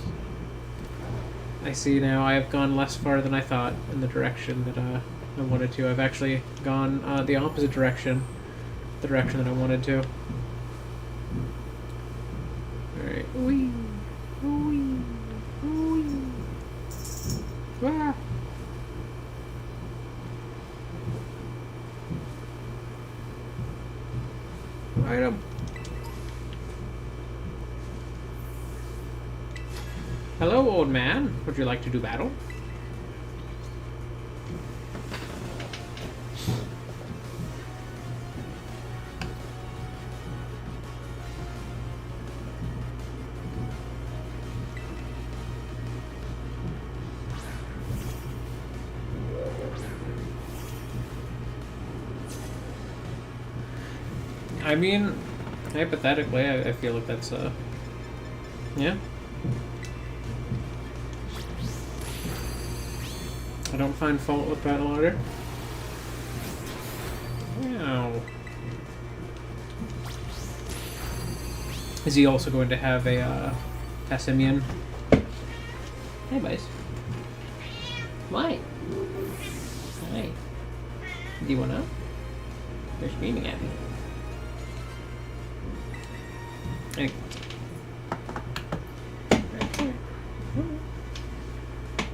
I see now. I have gone less far than I thought in the direction that I wanted to. I've actually gone the opposite direction. The direction that I wanted to. Alright. Wee. Wee. Wee. Ah. Item. Hello, old man. Would you like to do battle? I mean, hypothetically, I feel like that's, yeah. I don't find fault with battle order. Wow. Is he also going to have a, Passimian? Hey, boys. Why? Hi. Do you wanna? They're screaming at me. Hey. Right here.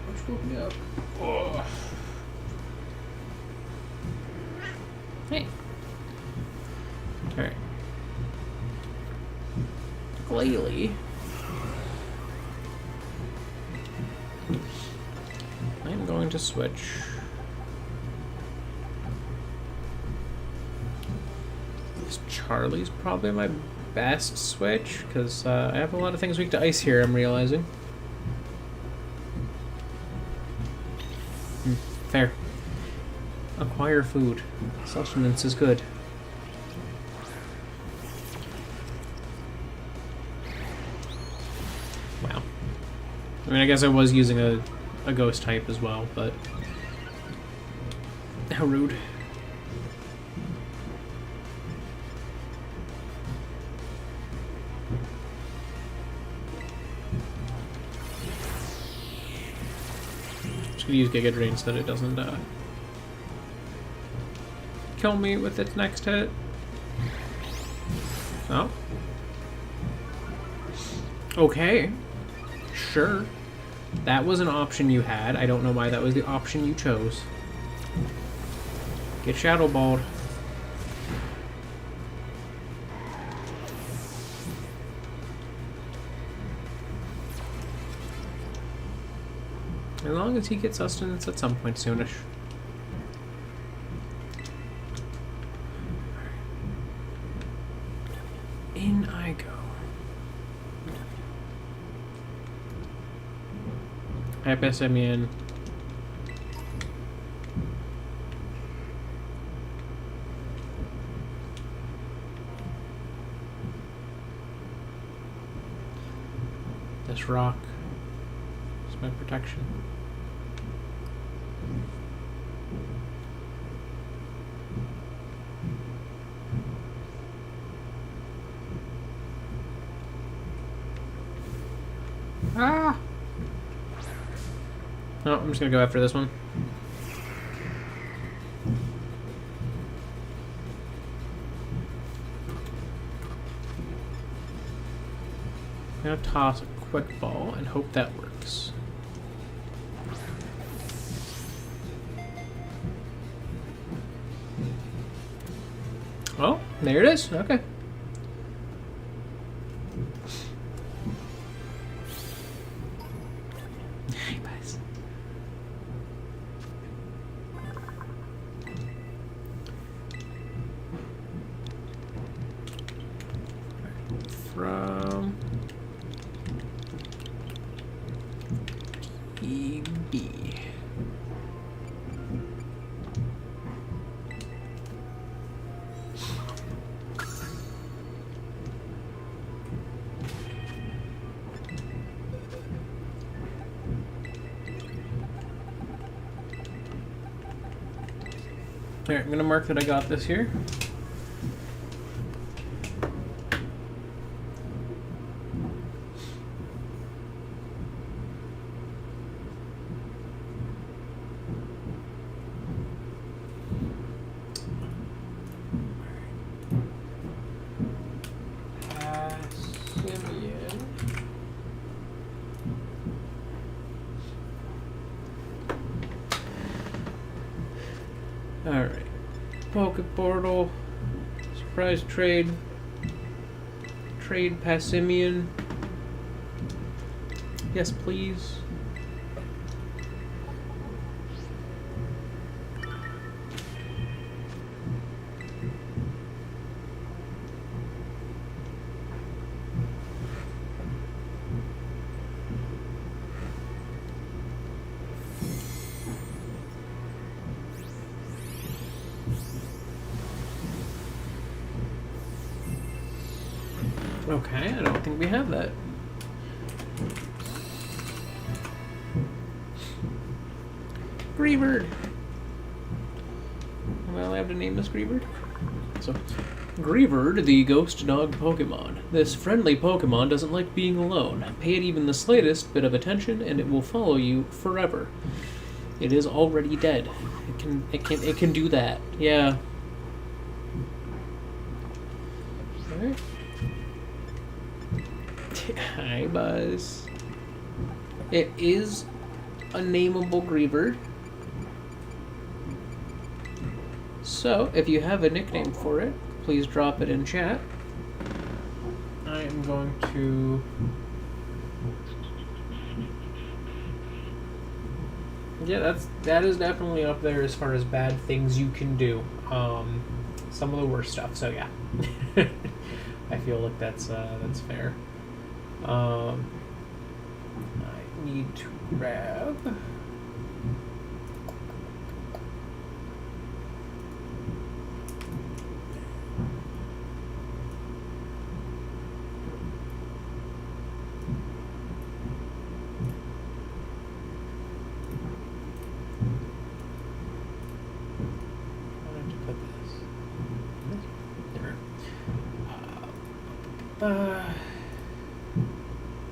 What's woken me up? Oh. Hey. Alright. Glalie. I'm going to switch. This Charlie's probably my best switch, because I have a lot of things weak to ice here, I'm realizing. Fair. Acquire food. Sustenance is good. Wow. I mean, I guess I was using a ghost type as well, but how rude. Use Giga Drain so that it doesn't kill me with its next hit. Oh. Okay. Sure. That was an option you had. I don't know why that was the option you chose. Get Shadow Balled. As long as he gets sustenance at some point soonish. In I go. Passimian. This rock is my protection. Ah! Oh, I'm just gonna go after this one. I'm gonna toss a quick ball and hope that works. Oh, there it is. Okay. baby. Alright, I'm gonna mark that I got this here. Alright. Poke Portal. Surprise trade. Trade Passimian. Yes, please. Okay, I don't think we have that. Greebird. Am I allowed to name this Greebird? So, Greebird, the ghost dog Pokemon. This friendly Pokemon doesn't like being alone. Pay it even the slightest bit of attention, and it will follow you forever. It is already dead. It can do that. Yeah. Alright. Hi, Buzz. It is a nameable Greebird. So, if you have a nickname for it, please drop it in chat. I am going to... Yeah, that is definitely up there as far as bad things you can do. Some of the worst stuff, so yeah. I feel like that's fair. I need to grab...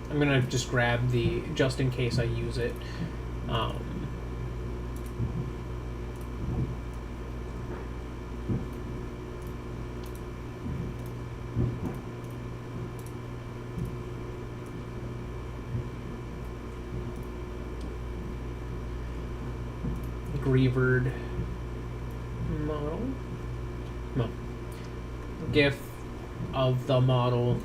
I'm gonna just grab the, just in case I use it. Greebird model. No. GIF of the model.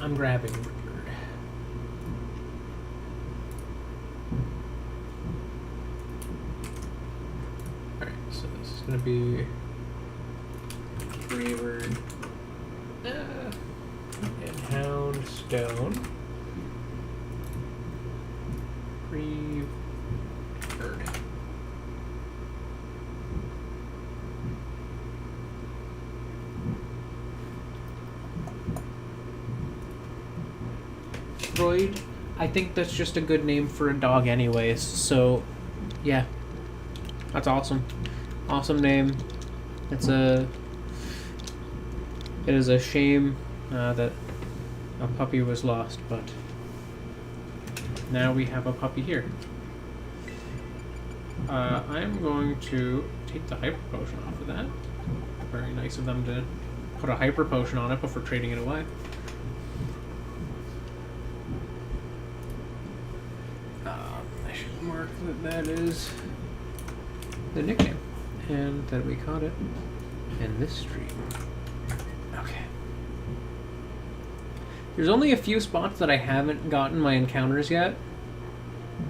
I'm grabbing Greebird. Alright, so this is going to be Greebird and Houndstone. Greebird. I think that's just a good name for a dog anyways, so yeah, that's awesome. Awesome name. It is a shame that a puppy was lost, but now we have a puppy here. I'm going to take the Hyper Potion off of that. Very nice of them to put a Hyper Potion on it before trading it away. I should mark that is the nickname and that we caught it in this stream. Okay. There's only a few spots that I haven't gotten my encounters yet.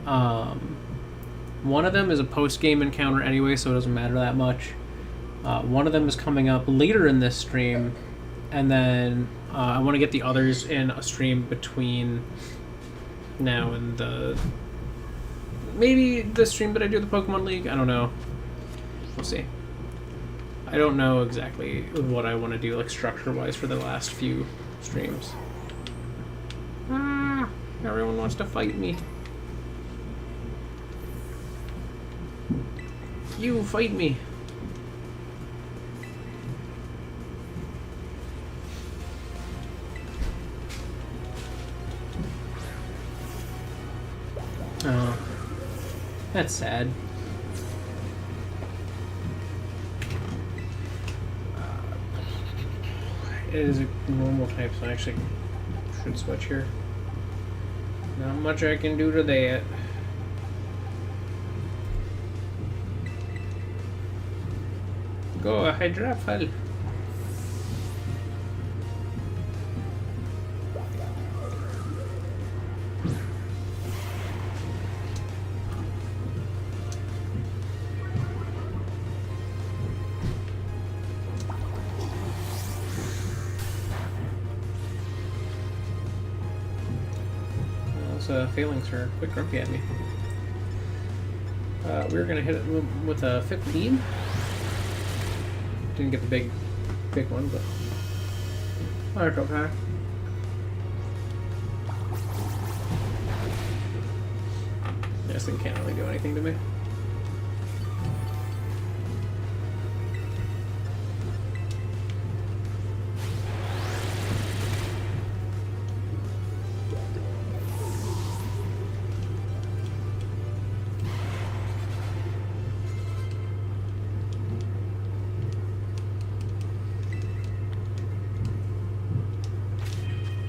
One of them is a post-game encounter anyway, so it doesn't matter that much. One of them is coming up later in this stream, and then I want to get the others in a stream between now in the maybe the stream that I do the Pokemon League. I don't know. We'll see. I don't know exactly what I want to do, like structure-wise, for the last few streams. Everyone wants to fight me. You fight me. Oh, that's sad. It is a normal type, so I actually should switch here. Not much I can do to that. Go, Hydrafel. Failings are quick grumpy at me. We're gonna hit it with a 15. Didn't get the big one, but that's okay. This thing can't really do anything to me.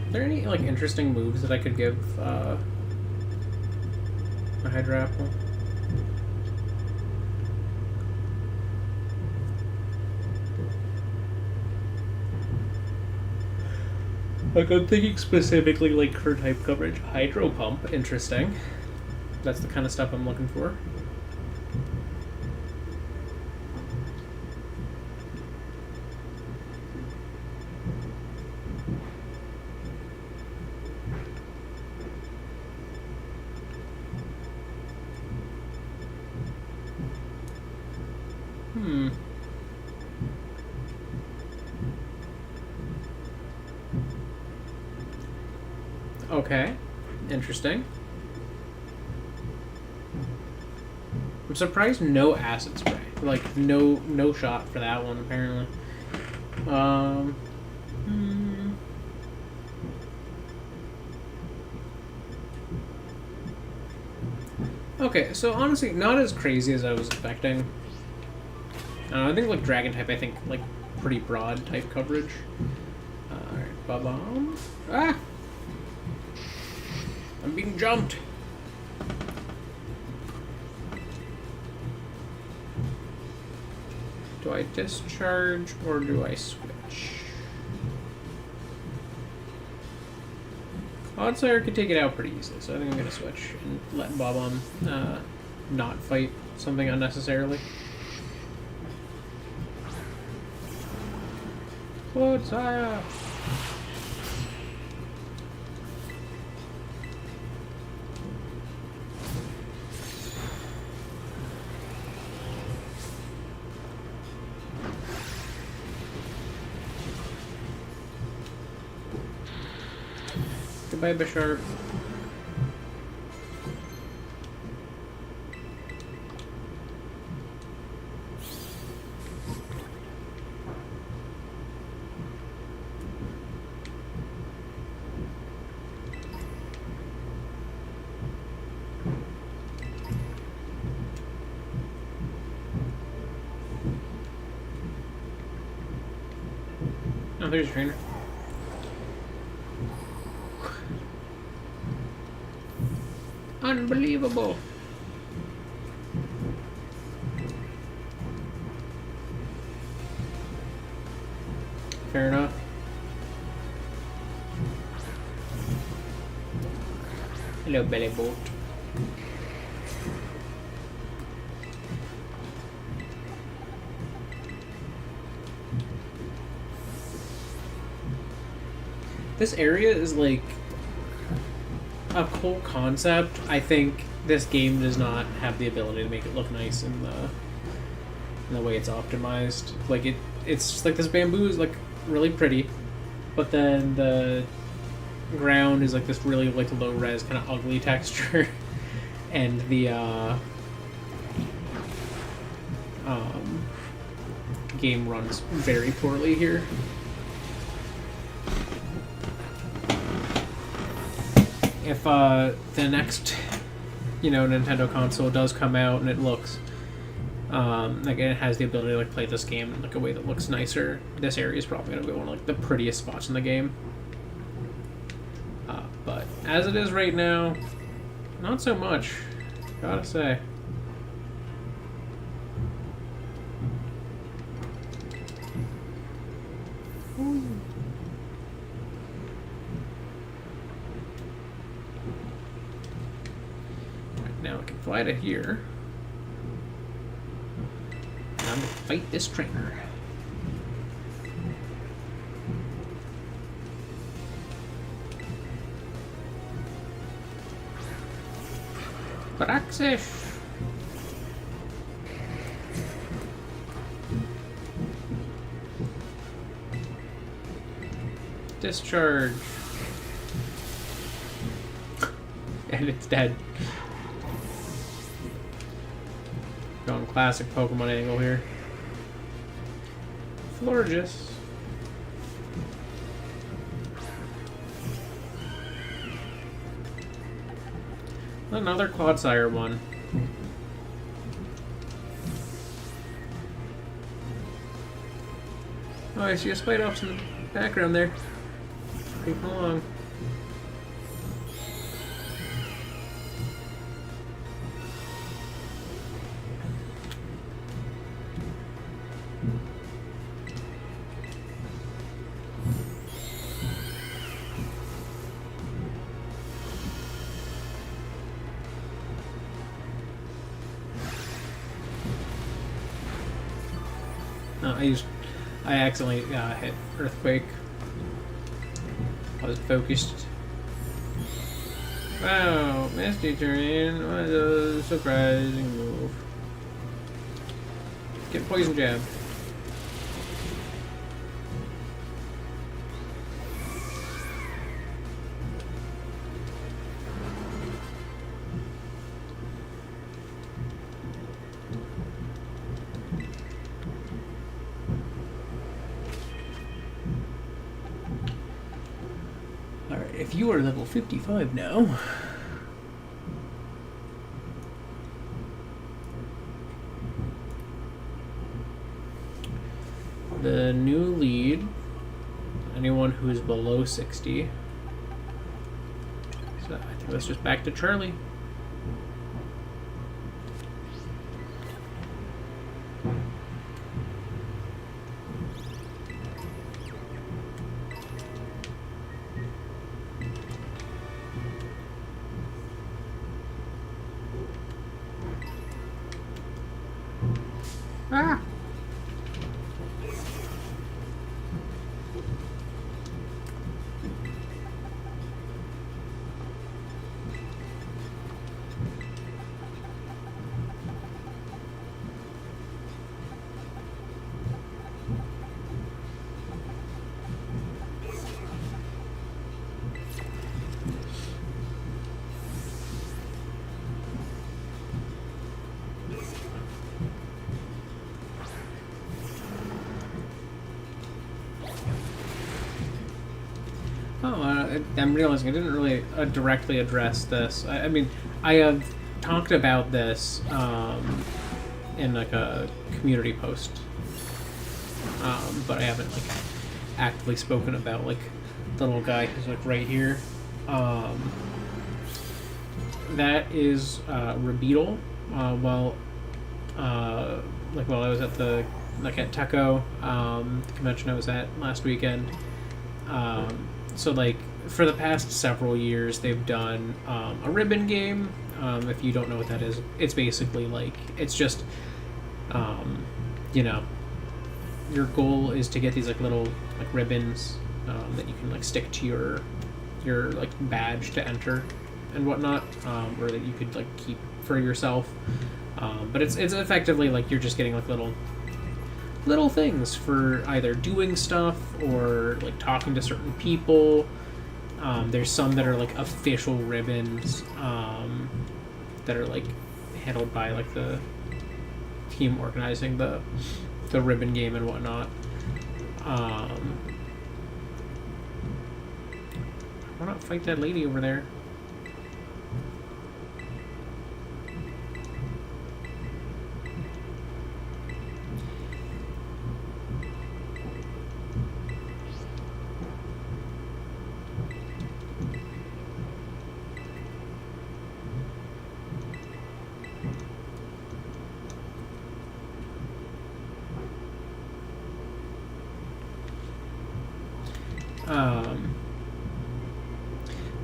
Are there any like interesting moves that I could give a Hydra Apple? Like I'm thinking specifically like for type coverage, Hydro Pump, interesting. That's the kind of stuff I'm looking for. Okay, interesting. I'm surprised no acid spray. Like no shot for that one apparently. Okay, so honestly, not as crazy as I was expecting. I think like Dragon type, I think like pretty broad type coverage. Alright, Bob-omb. Ah! I'm being jumped. Do I discharge or do I switch? Cloudslayer could take it out pretty easily, so I think I'm gonna switch and let Bob-omb not fight something unnecessarily. Cloudslayer! Goodbye, Bisharp. Oh, there's your trainer. Unbelievable. Fair enough. Hello, belly boat. This area is like a cool concept. I think this game does not have the ability to make it look nice in the way it's optimized. Like it's just like this bamboo is like really pretty, but then the ground is like this really like low res kind of ugly texture, and the game runs very poorly here. If the next, Nintendo console does come out and it looks like it has the ability to like play this game in like a way that looks nicer, this area is probably going to be one of like the prettiest spots in the game. But as it is right now, not so much, gotta say. Now I can fly to here. And I'm gonna fight this trainer. Praxis. Discharge. And it's dead. Going classic Pokemon angle here. Florges. Another Clodsire one. Oh, I see a Spidops in the background there. Creeping along. I accidentally hit Earthquake. I was focused. Wow, Misty Terrain. What a surprising move. Get Poison Jab. If you are level 55 now, the new lead, anyone who is below 60, so I think that's just back to Charlie. Ah. I'm realizing I didn't really directly address this. I mean, I have talked about this in like a community post, but I haven't like actively spoken about like the little guy who's like right here. That is Rebeetle. While I was at at Teco, the convention I was at last weekend. So like for the past several years they've done a ribbon game. If you don't know what that is, it's basically like it's just your goal is to get these like little like ribbons that you can like stick to your like badge to enter, and whatnot, or that you could like keep for yourself. But it's effectively like you're just getting like little things for either doing stuff or like talking to certain people. There's some that are like official ribbons that are like handled by like the team organizing the ribbon game and whatnot. I want to fight that lady over there.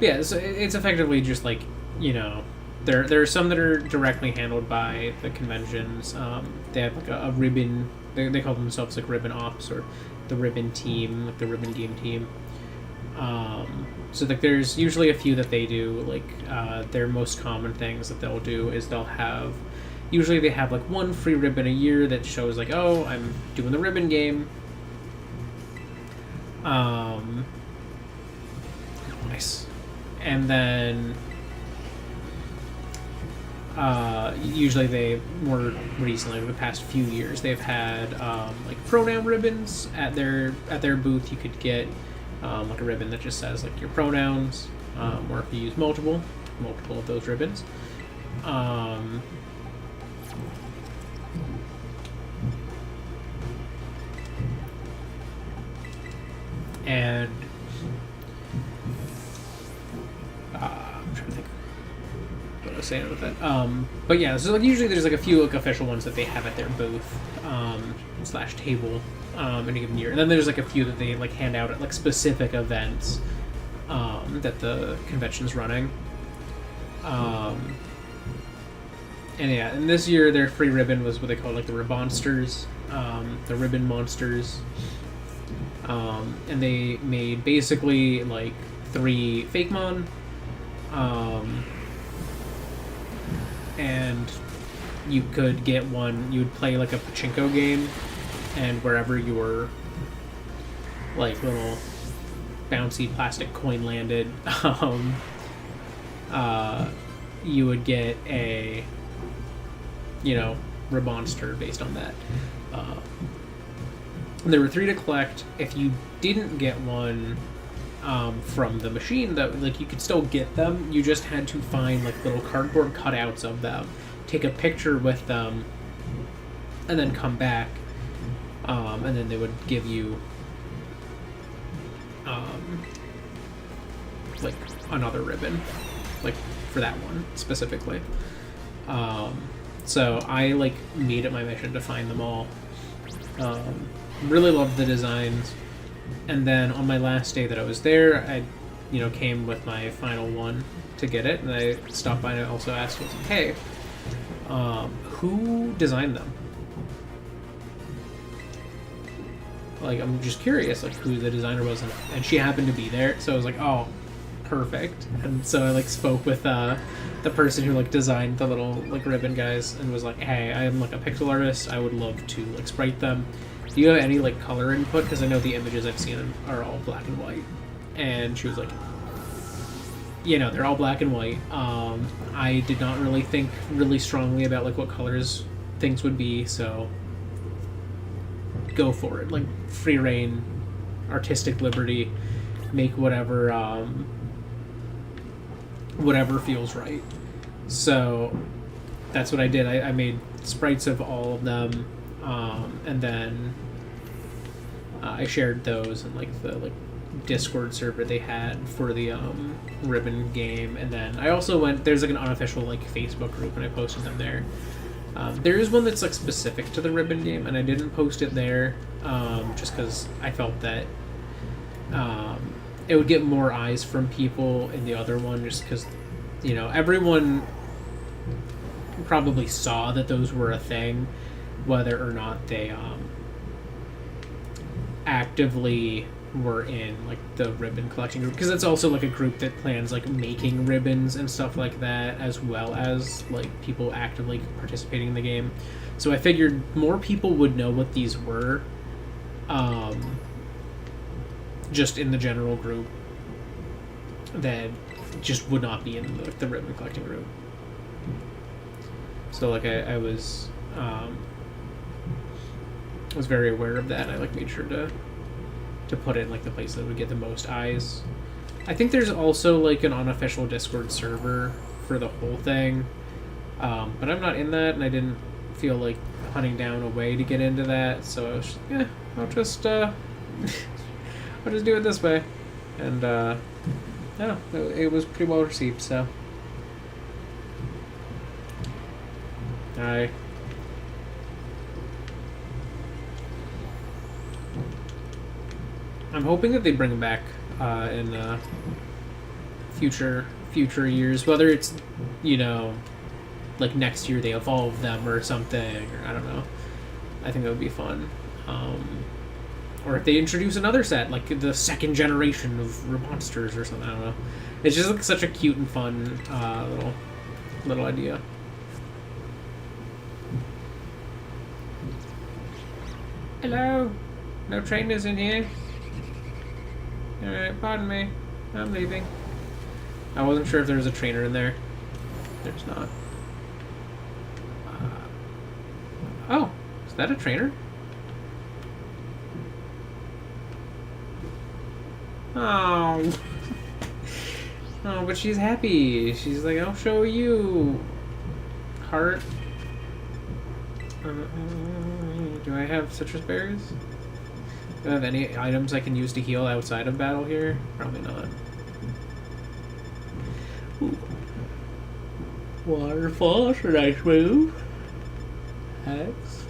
Yeah, so it's effectively just like, you know, there are some that are directly handled by the conventions. They have like a ribbon. They call themselves like ribbon ops or the ribbon team, like the ribbon game team. So like there's usually a few that they do. Like their most common things that they'll do is they'll have. Usually they have like one free ribbon a year that shows like, oh, I'm doing the ribbon game. Nice. And then usually they more recently, the past few years, they've had like pronoun ribbons at their booth. You could get like a ribbon that just says like your pronouns, or if you use multiple of those ribbons. And I'm trying to think what I was saying with that. But yeah, so like usually there's like a few like official ones that they have at their booth / table in a given year, and then there's like a few that they like hand out at like specific events that the convention's running. And yeah, and this year their free ribbon was what they call like the Ribbonsters, the Ribbon Monsters. And they made basically like 3 Fakemon, and you could get one. You would play like a pachinko game, and wherever your like little bouncy plastic coin landed, you would get a, you know, Ribbonster based on that. There were 3 to collect. If you didn't get one from the machine, that like you could still get them. You just had to find like little cardboard cutouts of them, take a picture with them, and then come back, and then they would give you like another ribbon, like for that one specifically. So I like made it my mission to find them all. Really loved the designs, and then on my last day that I was there, I, you know, came with my final one to get it, and I stopped by and I also asked, hey, who designed them? Like, I'm just curious, like, who the designer was, and she happened to be there, so I was like, oh, perfect. And so I like spoke with the person who like designed the little like ribbon guys and was like, hey, I am like a pixel artist, I would love to like sprite them. Do you have any like color input? Because I know the images I've seen are all black and white. And she was like, you know, they're all black and white. I did not really think really strongly about like what colors things would be, so go for it. Like free reign, artistic liberty, make whatever whatever feels right. So that's what I did. I made sprites of all of them, and then I shared those in like the like Discord server they had for the ribbon game, and then I also went, there's like an unofficial like Facebook group, and I posted them there. There is one that's like specific to the ribbon game, and I didn't post it there just because I felt that it would get more eyes from people in the other one, just because, you know, everyone probably saw that those were a thing, whether or not they actively were in like the ribbon collecting group, because it's also like a group that plans like making ribbons and stuff like that, as well as like people actively participating in the game. So I figured more people would know what these were, just in the general group, that just would not be in the ribbon collecting group. So like I was very aware of that, and I like made sure to put it in like the place that would get the most eyes. I think there's also like an unofficial Discord server for the whole thing, but I'm not in that, and I didn't feel like hunting down a way to get into that, so I was just, I'll just I'll just do it this way, and yeah, it was pretty well received. So I'm hoping that they bring them back in future years, whether it's, you know, like next year they evolve them or something, or I don't know. I think that would be fun. Or if they introduce another set, like the second generation of monsters or something, I don't know. It's just like such a cute and fun little idea. Hello? No trainers in here? Alright, pardon me. I'm leaving. I wasn't sure if there was a trainer in there. There's not. Oh, is that a trainer? Oh. Oh, but she's happy. She's like, I'll show you. Heart. Do I have citrus berries? Do I have any items I can use to heal outside of battle here? Probably not. Ooh. Waterfall, should I move? Hex.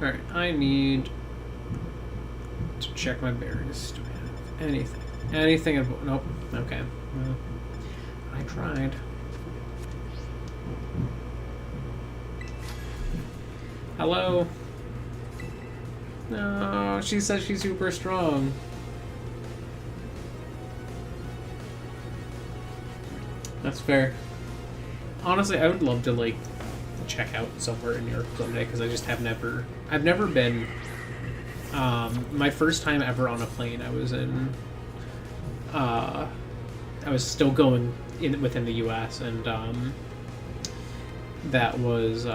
Alright, I need to check my berries. Do I have anything? Anything? Nope. Okay. Well, I tried. Hello? No, she says she's super strong. That's fair. Honestly, I would love to, like, check out somewhere in Europe someday, because I just I've never been. My first time ever on a plane, I was in. I was still going within the U.S. and that was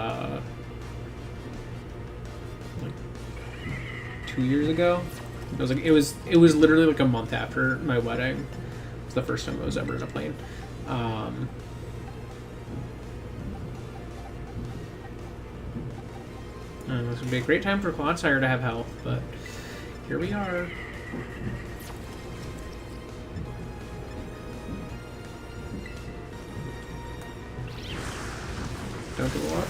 like 2 years ago. It was literally like a month after my wedding. It was the first time I was ever in a plane. This would be a great time for Clodsire to have health, but here we are. Don't do a lot.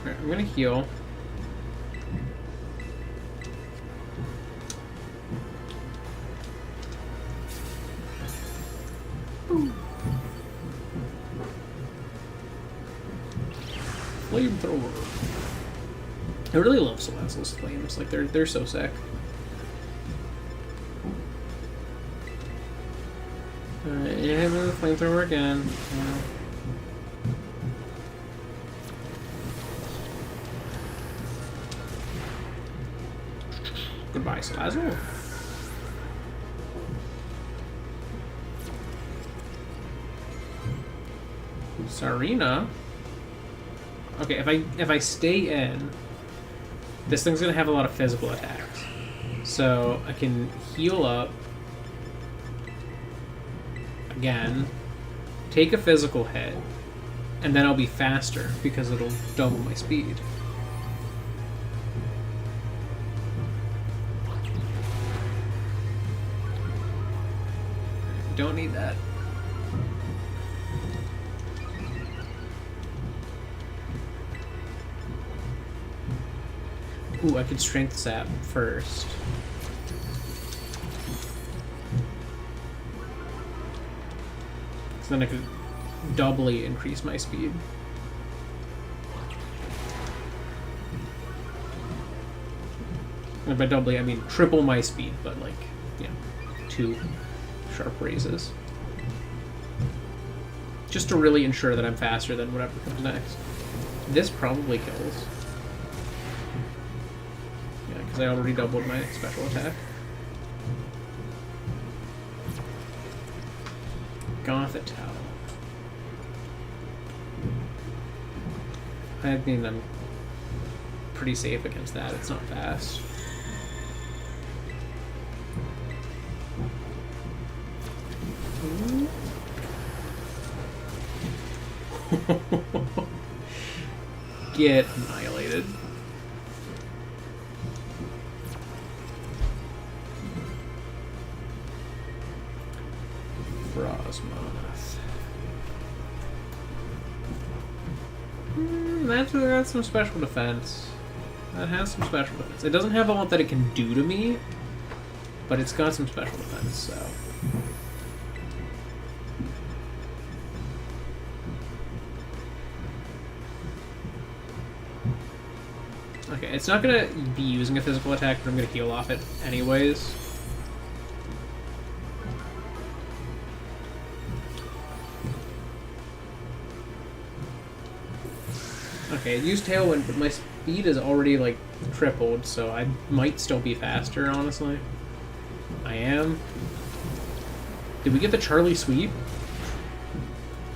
Alright, I'm gonna heal. Flamethrower. I really love Celestial's flames. Like they're so sick. Alright, you hit me with the flamethrower again. Goodbye, Salazzle. Sarina. Okay, if I stay in, this thing's gonna have a lot of physical attacks. So I can heal up again, take a physical hit, and then I'll be faster because it'll double my speed. Don't need that. Ooh, I could strength sap first. So then I could doubly increase my speed. And by doubly, I mean triple my speed, but like, you know, 2 sharp raises. Just to really ensure that I'm faster than whatever comes next. This probably kills. Yeah, because I already doubled my special attack. Gothitelle. I mean, I'm pretty safe against that. It's not fast. Get annihilated. Frostmoth. That's some special defense. That has some special defense. It doesn't have a lot that it can do to me, but it's got some special defense, so. Okay, it's not gonna be using a physical attack, but I'm gonna heal off it anyways. Okay, it used Tailwind, but my speed is already, like, tripled, so I might still be faster, honestly. I am. Did we get the Charlie sweep?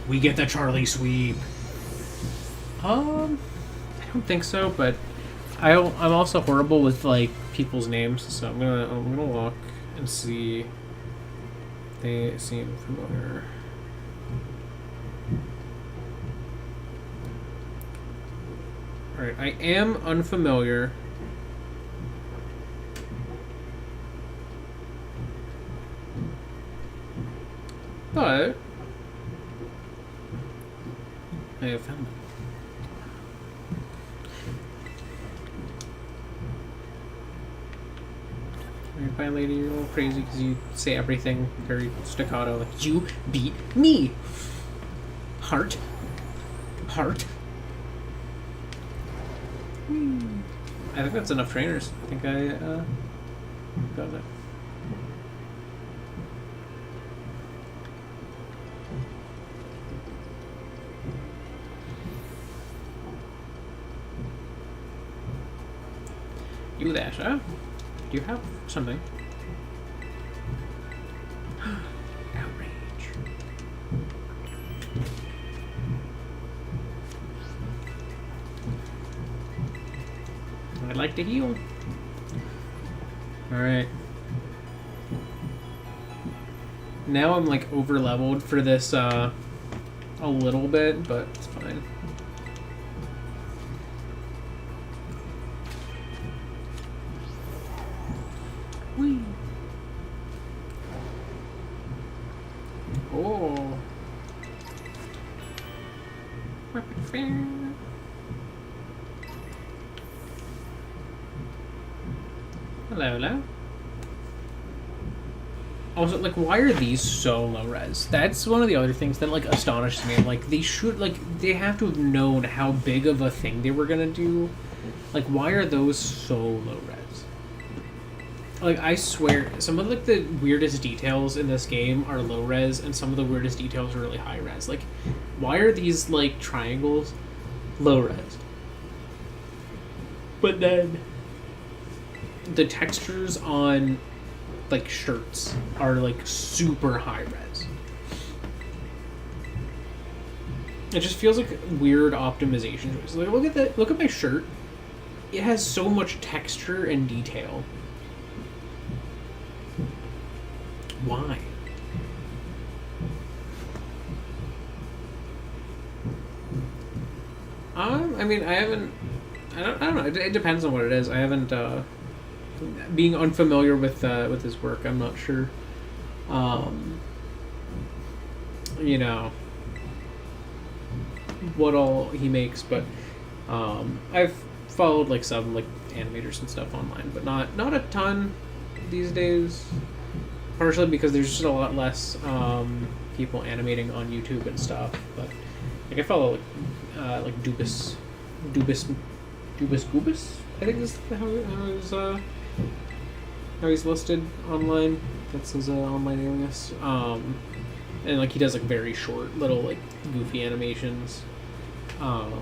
We get the Charlie sweep! I don't think so, but I'm also horrible with, like, people's names, so I'm gonna look and see. They seem familiar. Alright, I am unfamiliar. But I have found them. Alright, lady, you're a little crazy because you say everything very staccato, like, you beat me! Heart. Heart. I think that's enough trainers. I think I got it. You there, sir? Do you have something? Outrage. I'd like to heal. Alright. Now I'm like over leveled for this a little bit, but it's fine. Whee. Oh. Rapid fire. Hello, hello. Also, like, why are these so low res? That's one of the other things that, like, astonishes me. Like, they should, like, they have to have known how big of a thing they were gonna do. Like, why are those so low res? Like, I swear, some of, like, the weirdest details in this game are low res, and some of the weirdest details are really high res. Like, why are these, like, triangles low res? But then the textures on, like, shirts are, like, super high res. It just feels like weird optimization choices. Like, look at that. Look at my shirt. It has so much texture and detail. Why? I mean, I haven't. I don't know. It depends on what it is. I haven't. Being unfamiliar with his work, I'm not sure. You know what all he makes, but I've followed like some like animators and stuff online, but not a ton these days. Partially because there's just a lot less people animating on YouTube and stuff. But like I follow like Dubus Goobus, I think is how he's listed online. That's his online alias. And like he does like very short little like goofy animations. Oh,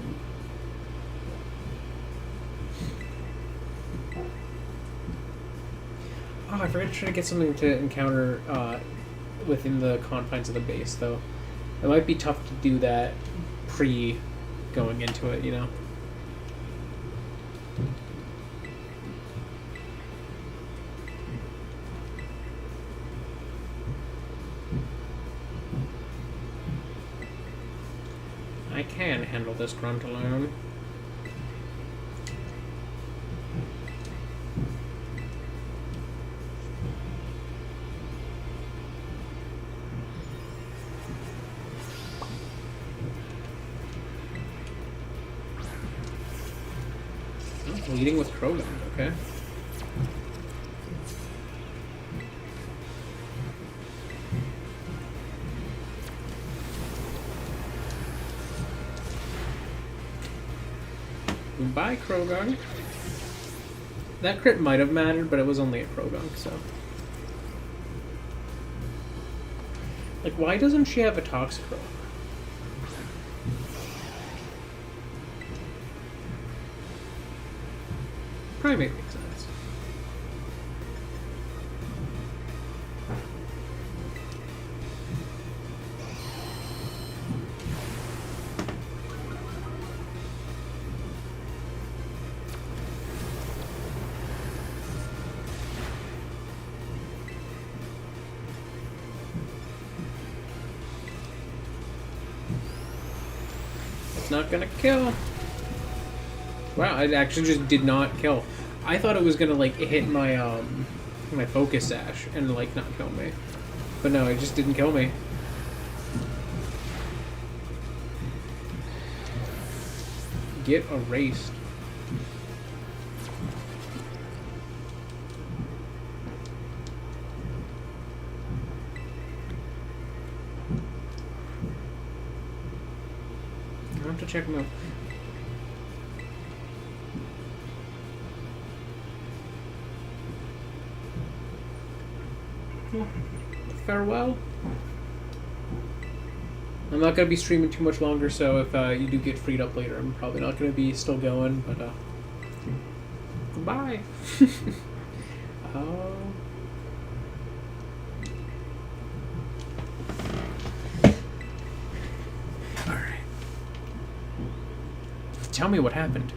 I forgot to try to get something to encounter within the confines of the base, though. It might be tough to do that pre going into it, you know? I can handle this grunt alone. Leading with Krogan, okay. Bye, Krogan. That crit might have mattered, but it was only a Krogan, so. Like, why doesn't she have a Toxicroak? Probably makes sense. It's not gonna kill. Wow, it actually just did not kill. I thought it was gonna like hit my my focus sash and like not kill me, but no, it just didn't kill me. Get erased. I have to check them out. Farewell. I'm not going to be streaming too much longer, so if you do get freed up later, I'm probably not going to be still going, but goodbye. Alright. Tell me what happened.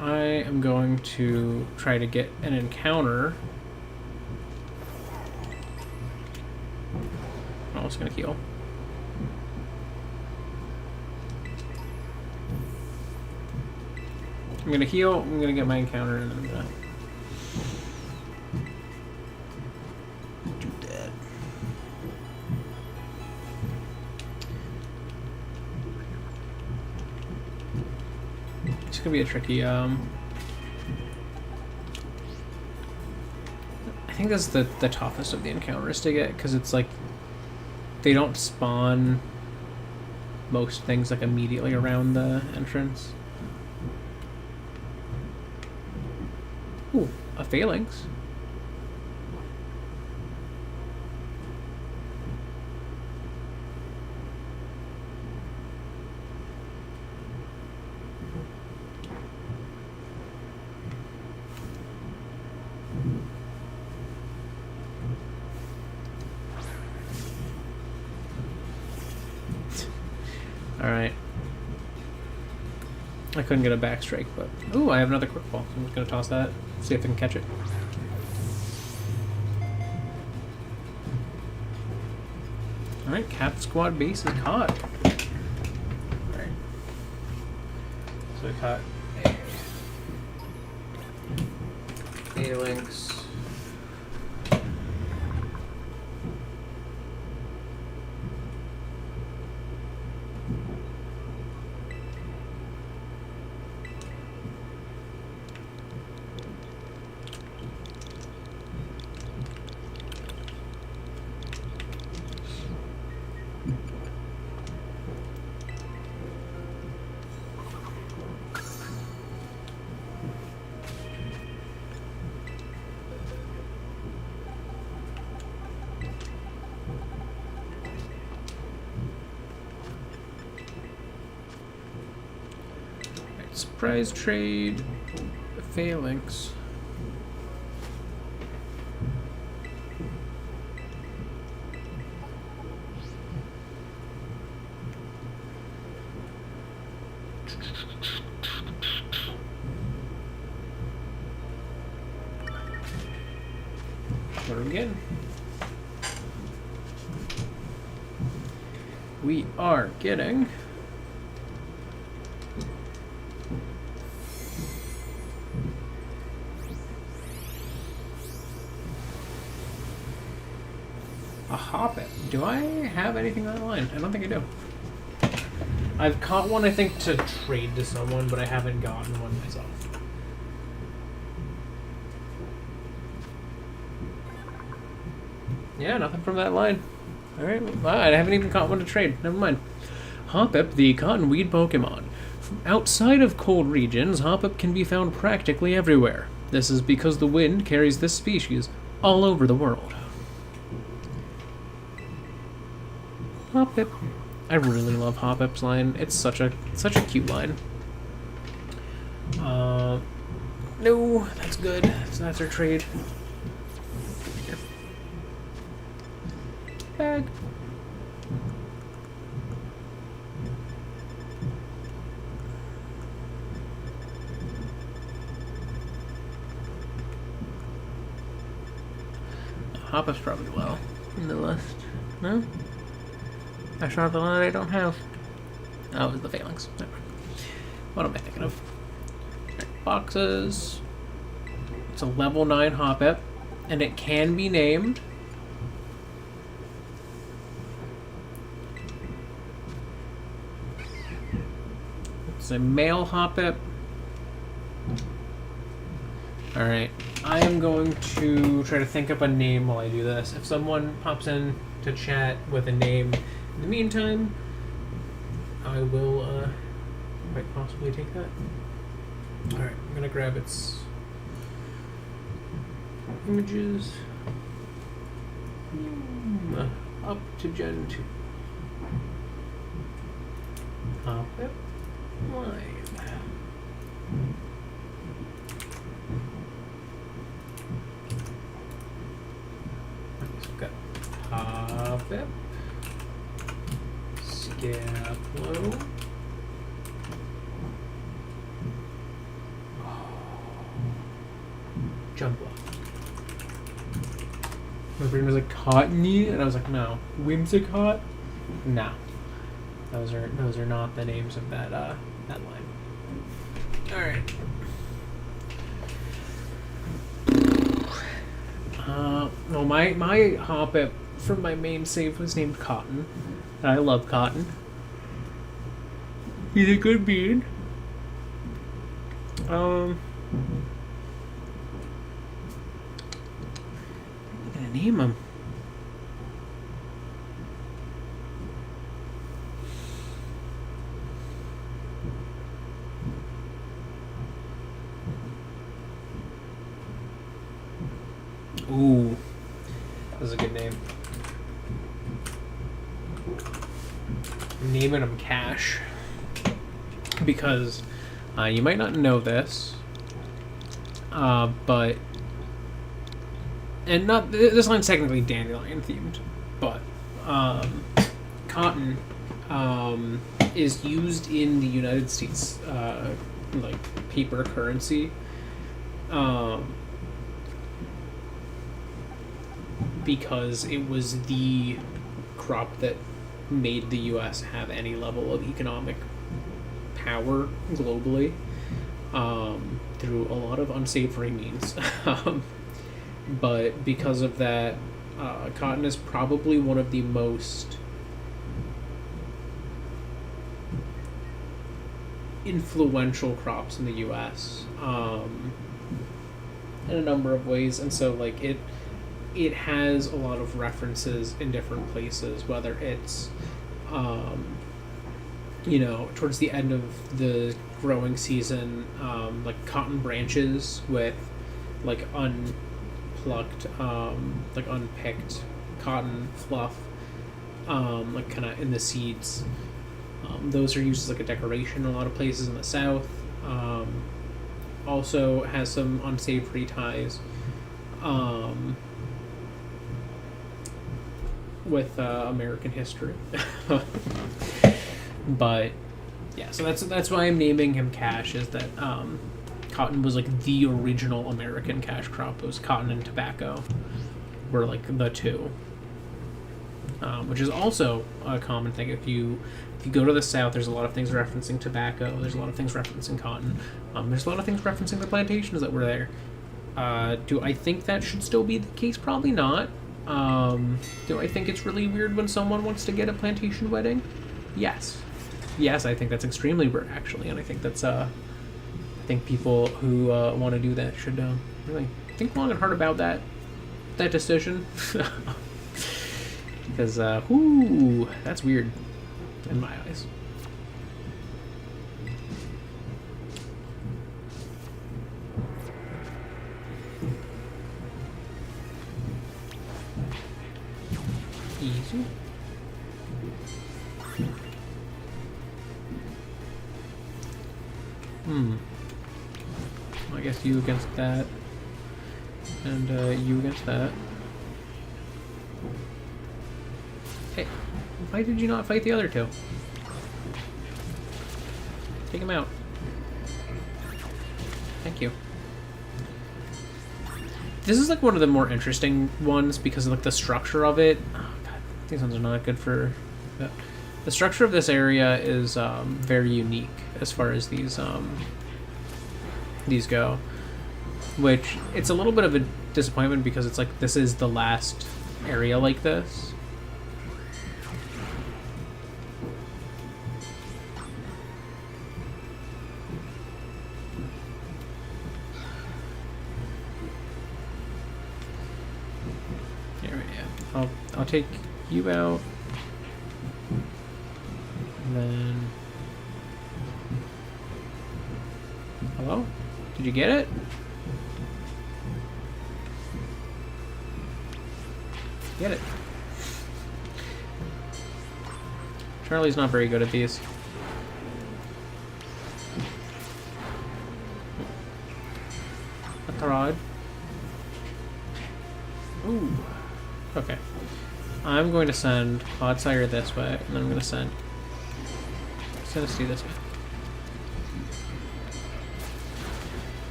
I am going to try to get an encounter. Oh, it's gonna heal. I'm gonna heal, I'm gonna get my encounter, and then I'm gonna do that. It's gonna be a tricky, I think that's the toughest of the encounters to get, because it's like, they don't spawn most things like immediately around the entrance. Ooh, a phalanx. Alright. I couldn't get a back strike, but... Ooh, I have another quick ball. I'm just going to toss that, see if I can catch it. Alright, Cap Squad base is caught. Alright. So we caught a lynx. Surprise trade. Phalanx. What are we getting? We are getting a hoppet. Do I have anything on the line? I don't think I do. I've caught one, I think, to trade to someone, but I haven't gotten one myself. Yeah, nothing from that line. Alright, well, I haven't even caught one to trade. Never mind. Hoppip, the cottonweed Pokemon. From outside of cold regions, Hoppip can be found practically everywhere. This is because the wind carries this species all over the world. Hoppip. I really love Hoppip's line. It's such a cute line. No, that's good. So that's our trade. Here. Bag. Hoppip's probably low in the list. No? That's not the one that I don't have. Oh, it was the Phalanx. Never mind. What am I thinking of? Boxes. It's a level 9 Hoppip, and it can be named. It's a male Hoppip. Alright, I am going to try to think up a name while I do this. If someone pops in to chat with a name in the meantime, I will quite possibly take that. Alright, I'm gonna grab its images. Up to Gen 2. Hoppip Live. So we've got Hoppip, Scaplo, Jumbo. My brain was like Cottony, and I was like, no. Whimsicott? No. Those are not the names of that line. Alright. Well, my Hoppip from my main save was named Cotton. And I love Cotton. He's a good bean. I'm gonna name him. Ooh, that's a good name. I'm naming him Cash because you might not know this, but and not this line's technically dandelion themed, but cotton is used in the United States like paper currency. Because it was the crop that made the U.S. have any level of economic power globally through a lot of unsavory means. But because of that, cotton is probably one of the most influential crops in the U.S. In a number of ways, and so like it has a lot of references in different places, whether it's towards the end of the growing season, like cotton branches with like unplucked like unpicked cotton fluff, like kind of in the seeds. Those are used as like a decoration in a lot of places in the South. Also has some unsavory ties with American history. But yeah, so that's why I'm naming him Cash, is that cotton was like the original American cash crop. It was cotton and tobacco were like the two, which is also a common thing. If you go to the South, there's a lot of things referencing tobacco. There's a lot of things referencing cotton. There's a lot of things referencing the plantations that were there. Do I think that should still be the case? Probably not. Do I think it's really weird when someone wants to get a plantation wedding? Yes. Yes, I think that's extremely weird, actually, and I think that's I think people who want to do that should really think long and hard about that decision. Because that's weird in my eyes. Easy. I guess you against that, and you against that. Hey, why did you not fight the other two? Take him out. Thank you. This is like one of the more interesting ones because of like the structure of it. Oh god, these ones are not good for that. The structure of this area is very unique as far as these go, which it's a little bit of a disappointment because it's like this is the last area like this. I'll take you out, and then hello? Did you get it? Get it. Charlie's not very good at these. A Tarad. Ooh. Okay. I'm going to send Clodsire this way, and then I'm going to send Sinistea this way.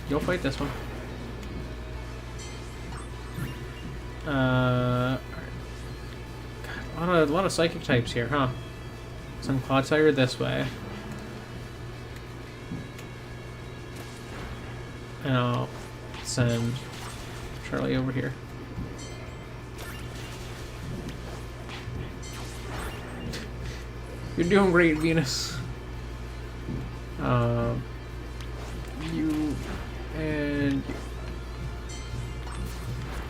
You'll fight this one. Alright. God, a lot of psychic types here, huh? Send Clodsire this way. And I'll send Charlie over here. You're doing great, Venus. You and you.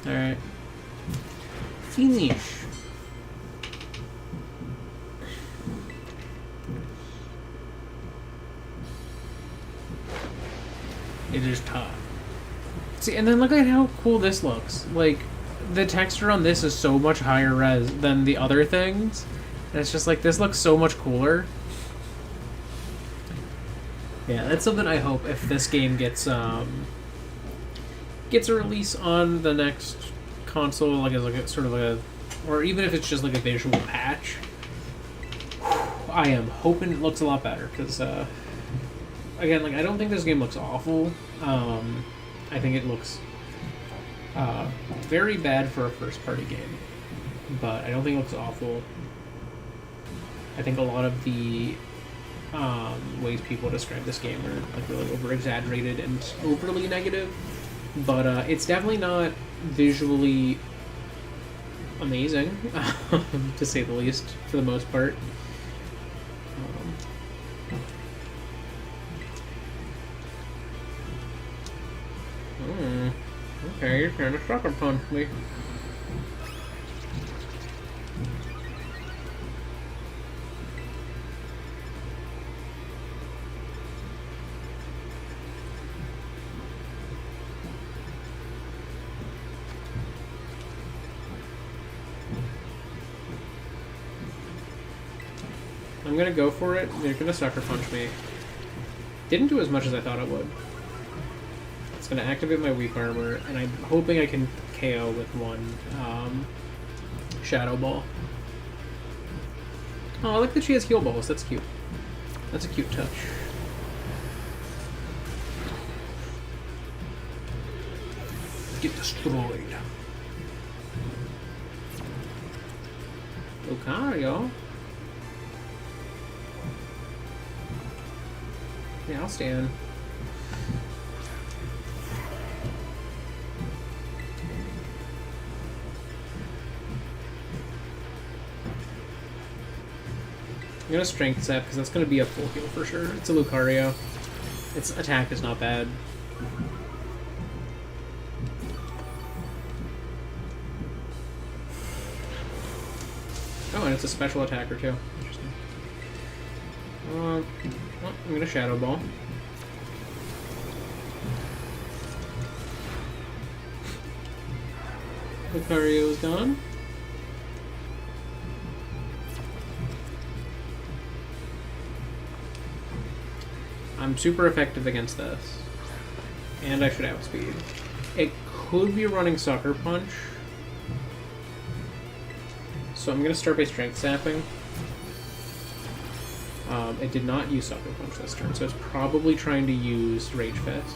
Alright. Finish. It is tough. See, and then look at how cool this looks. Like, the texture on this is so much higher res than the other things. And it's just like, this looks so much cooler. Yeah, that's something I hope if this game gets a release on the next console, like as like a sort of a, or even if it's just like a visual patch. I am hoping it looks a lot better because, again, like I don't think this game looks awful. I think it looks very bad for a first-party game, but I don't think it looks awful. I think a lot of the ways people describe this game are like really over-exaggerated and overly negative. But it's definitely not visually amazing, to say the least, for the most part. Okay, you're trying to sucker punch me. I'm gonna go for it. You're gonna sucker punch me. Didn't do as much as I thought it would. It's gonna activate my weak armor, and I'm hoping I can KO with one Shadow Ball. Oh, I like that she has heal balls. That's cute. That's a cute touch. Get destroyed. Lucario. Yeah, I'll stand. I'm gonna strength set because that's gonna be a full heal for sure. It's a Lucario. Its attack is not bad. Oh, and it's a special attacker too. Interesting. Well, I'm gonna Shadow Ball. Lucario is gone. I'm super effective against this. And I should outspeed. It could be running Sucker Punch. So I'm gonna start by Strength Sapping. It did not use Sucker Punch this turn, so it's probably trying to use Rage Fist.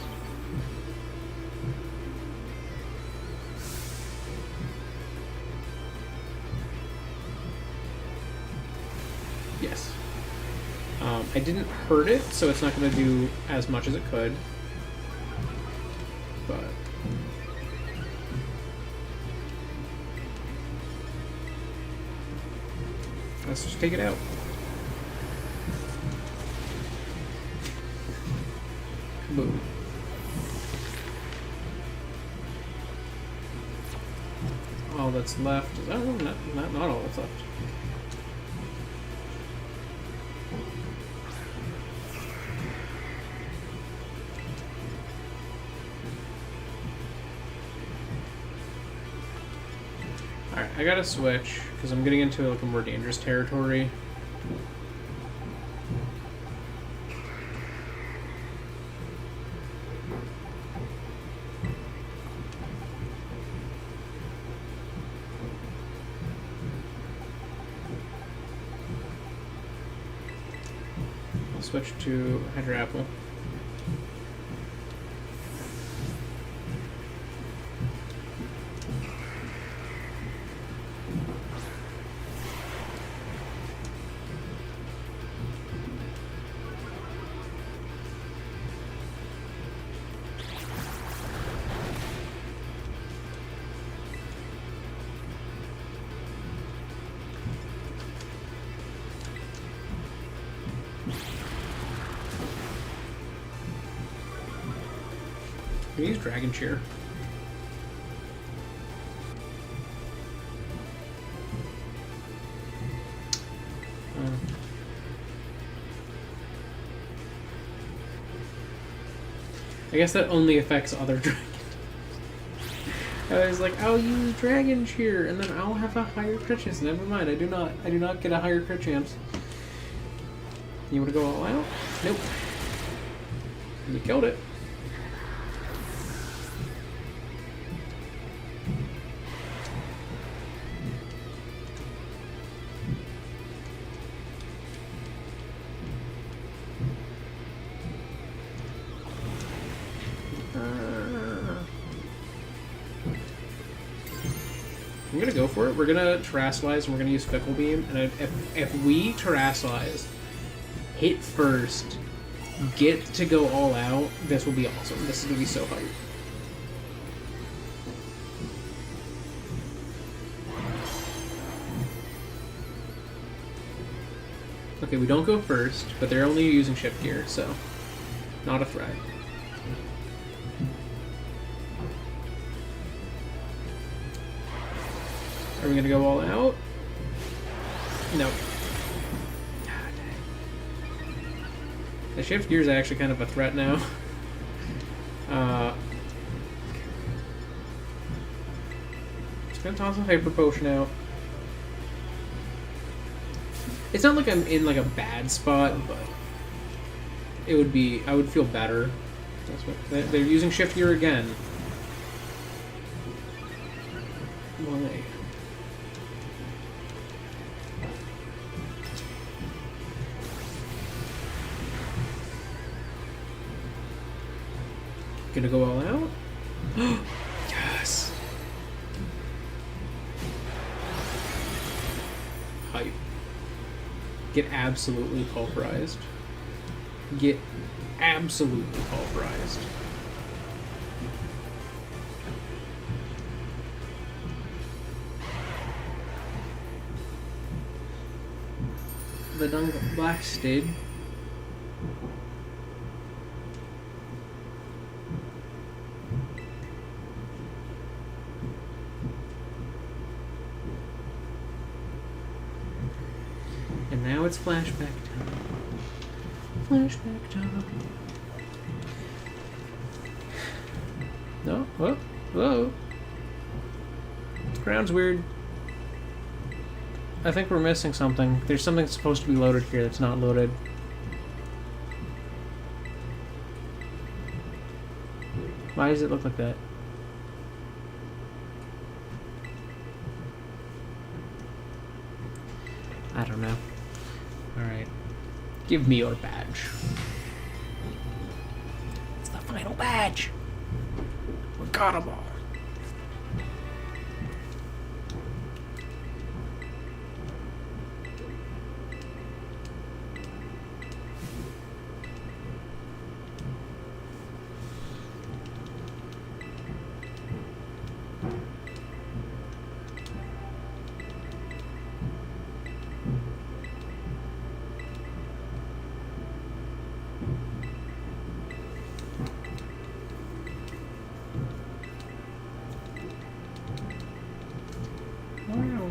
Yes. I didn't hurt it, so it's not going to do as much as it could. But let's just take it out. Boom. All that's left is not all that's left. Alright, I gotta switch because I'm getting into like a more dangerous territory. I'll switch to Hydro Apple. Can we use Dragon Cheer? I guess that only affects other dragons. I was like, I'll use Dragon Cheer, and then I'll have a higher crit chance. Never mind, I do not get a higher crit chance. You want to go all out? Nope. You killed it. I'm gonna go for it. We're gonna Terrasilize and we're gonna use Fickle Beam. And if we Terrasilize, hit first, get to go all out, this will be awesome. This is gonna be so hype. Okay, we don't go first, but they're only using Shift Gear, so not a threat. Are we gonna go all out? No. The shift gear is actually kind of a threat now. Just gonna toss a hyper potion out. It's not like I'm in like a bad spot, but it would be. I would feel better. That's what they're using shift gear again. Why? Gonna go all out? Yes! Hype. Get absolutely pulverized. Get absolutely pulverized. The dung blasted. And now it's flashback time. Flashback time. No? Whoa. Whoa. The ground's weird. I think we're missing something. There's something supposed to be loaded here that's not loaded. Why does it look like that? I don't know. Alright. Give me your badge. It's the final badge! We got them all. Wow.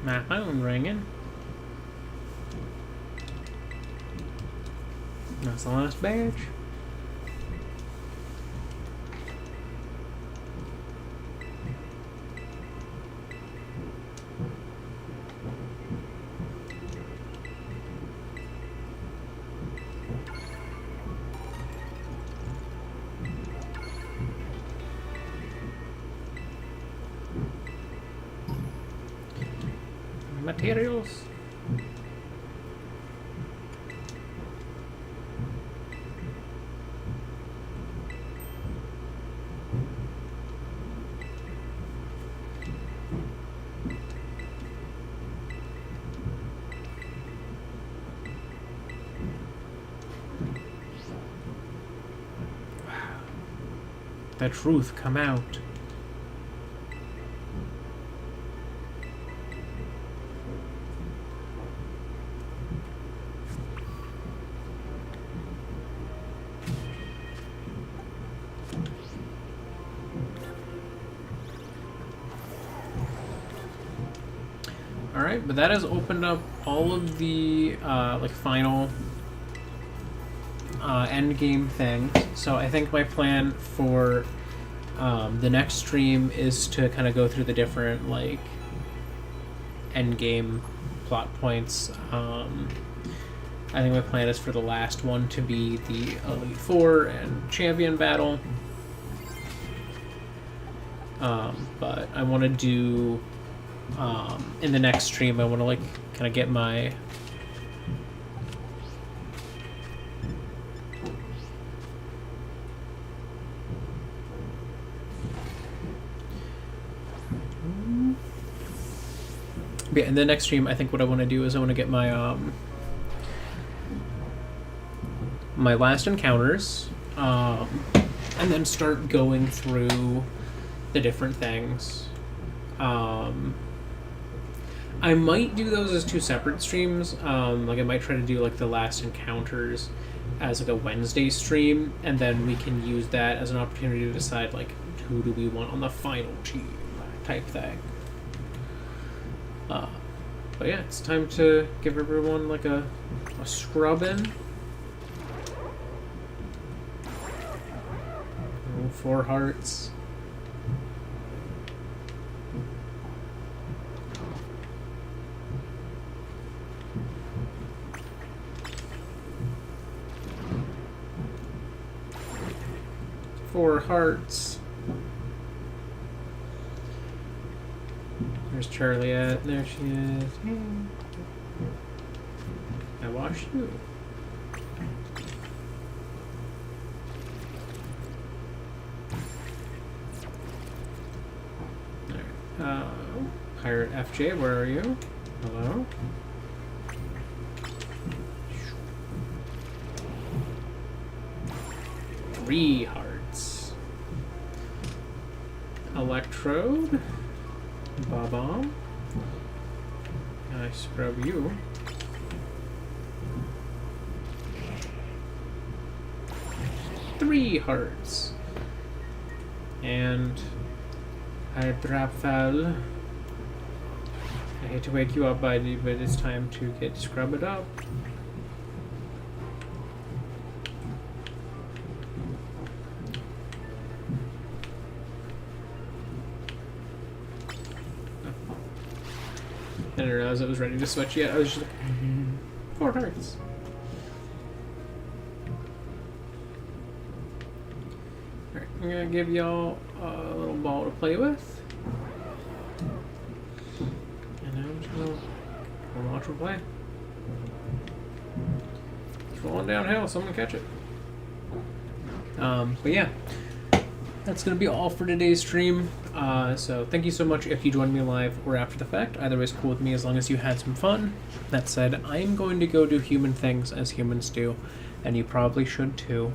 My phone ringing. That's the last badge. Materials. The truth come out. Alright, but that has opened up all of the like final end game things. So I think my plan for the next stream is to kind of go through the different like end game plot points. I think my plan is for the last one to be the Elite Four and Champion battle. But I want to do in the next stream. I want to like kind of get my Yeah, in the next stream, I think what I want to do is I want to get my my last encounters, and then start going through the different things. I might do those as two separate streams. Like I might try to do like the last encounters as like a Wednesday stream, and then we can use that as an opportunity to decide like who do we want on the final team type thing. But yeah, it's time to give everyone like a scrub in. 4 hearts. Four hearts. Where's Charlie at? There she is. I watched you. Alright. Pirate FJ, where are you? Hello? Three hearts. Electrode. Bob-omb. I scrub you. Three hearts. And Hydrafel. I hate to wake you up, buddy, but it's time to get scrubbed up. I didn't realize I was ready to switch yet. I was just like, 4 hearts. Alright, I'm gonna give y'all a little ball to play with. And I'm just gonna watch her play. It's rolling downhill, someone catch it. But yeah. That's going to be all for today's stream. So thank you so much if you joined me live or after the fact. Either way is cool with me as long as you had some fun. That said, I'm going to go do human things as humans do, and you probably should too.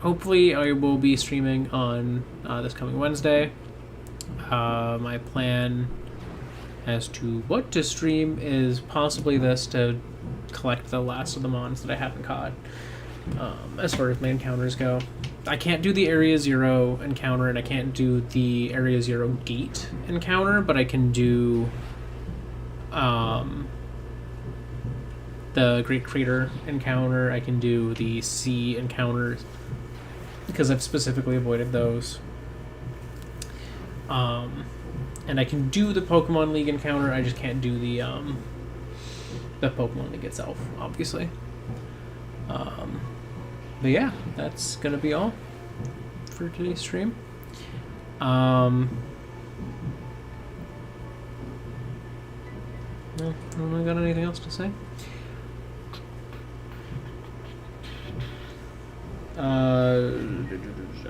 Hopefully I will be streaming on this coming Wednesday. My plan as to what to stream is possibly this, to collect the last of the mons that I haven't caught. As far as my encounters go, I can't do the Area 0 encounter, and I can't do the Area 0 gate encounter, but I can do the Great Crater encounter. I can do the sea encounters because I've specifically avoided those. And I can do the Pokemon League encounter. I just can't do the Pokemon League itself, obviously. But yeah, that's gonna be all for today's stream. No, I don't really got anything else to say.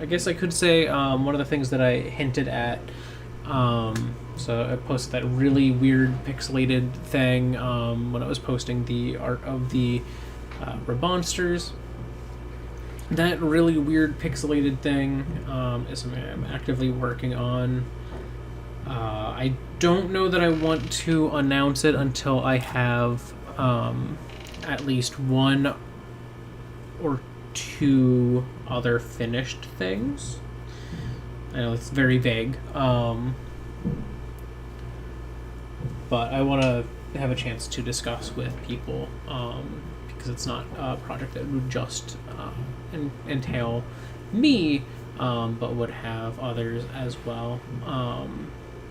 I guess I could say one of the things that I hinted at. So I posted that really weird pixelated thing when I was posting the art of the Rebonsters. That really weird pixelated thing is something I'm actively working on. I don't know that I want to announce it until I have at least 1 or 2 other finished things. I know it's very vague, but I want to have a chance to discuss with people, because it's not a project that would just entail me, but would have others as well.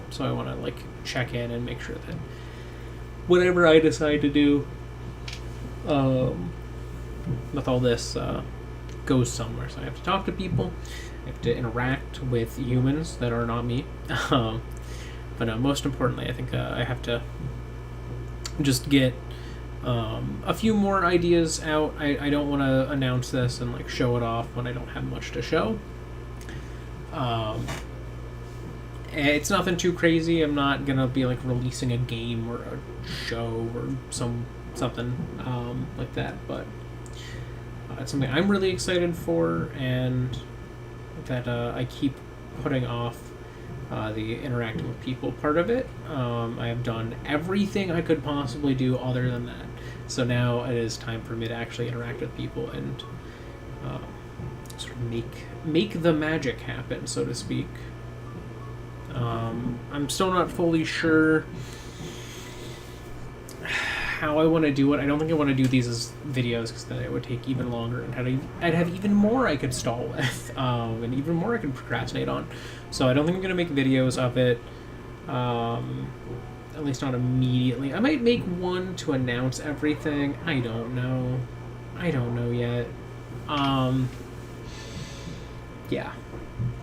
So I want to like check in and make sure that whatever I decide to do with all this goes somewhere. So I have to talk to people, I have to interact with humans that are not me. But most importantly, I think I have to just get a few more ideas out. I don't want to announce this and like show it off when I don't have much to show. It's nothing too crazy. I'm not gonna be like releasing a game or a show or something like that, but it's something I'm really excited for, and that I keep putting off the interacting with people part of it. I have done everything I could possibly do other than that. So now it is time for me to actually interact with people and sort of make the magic happen, so to speak. I'm still not fully sure how I want to do it. I don't think I want to do these as videos, because then it would take even longer, and I'd have even more I could stall with, and even more I could procrastinate on. So I don't think I'm going to make videos of it, at least not immediately. I might make one to announce everything. I don't know yet. Yeah.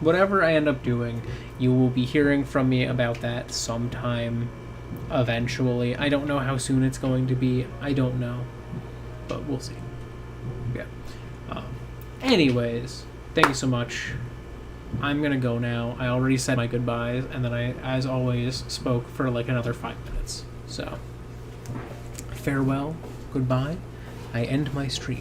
Whatever I end up doing, you will be hearing from me about that sometime eventually. I don't know how soon it's going to be. I don't know. But we'll see. Yeah. Anyways, thank you so much. I'm going to go now. I already said my goodbyes, and then I, as always, spoke for like another 5 minutes. So, farewell, goodbye. I end my stream.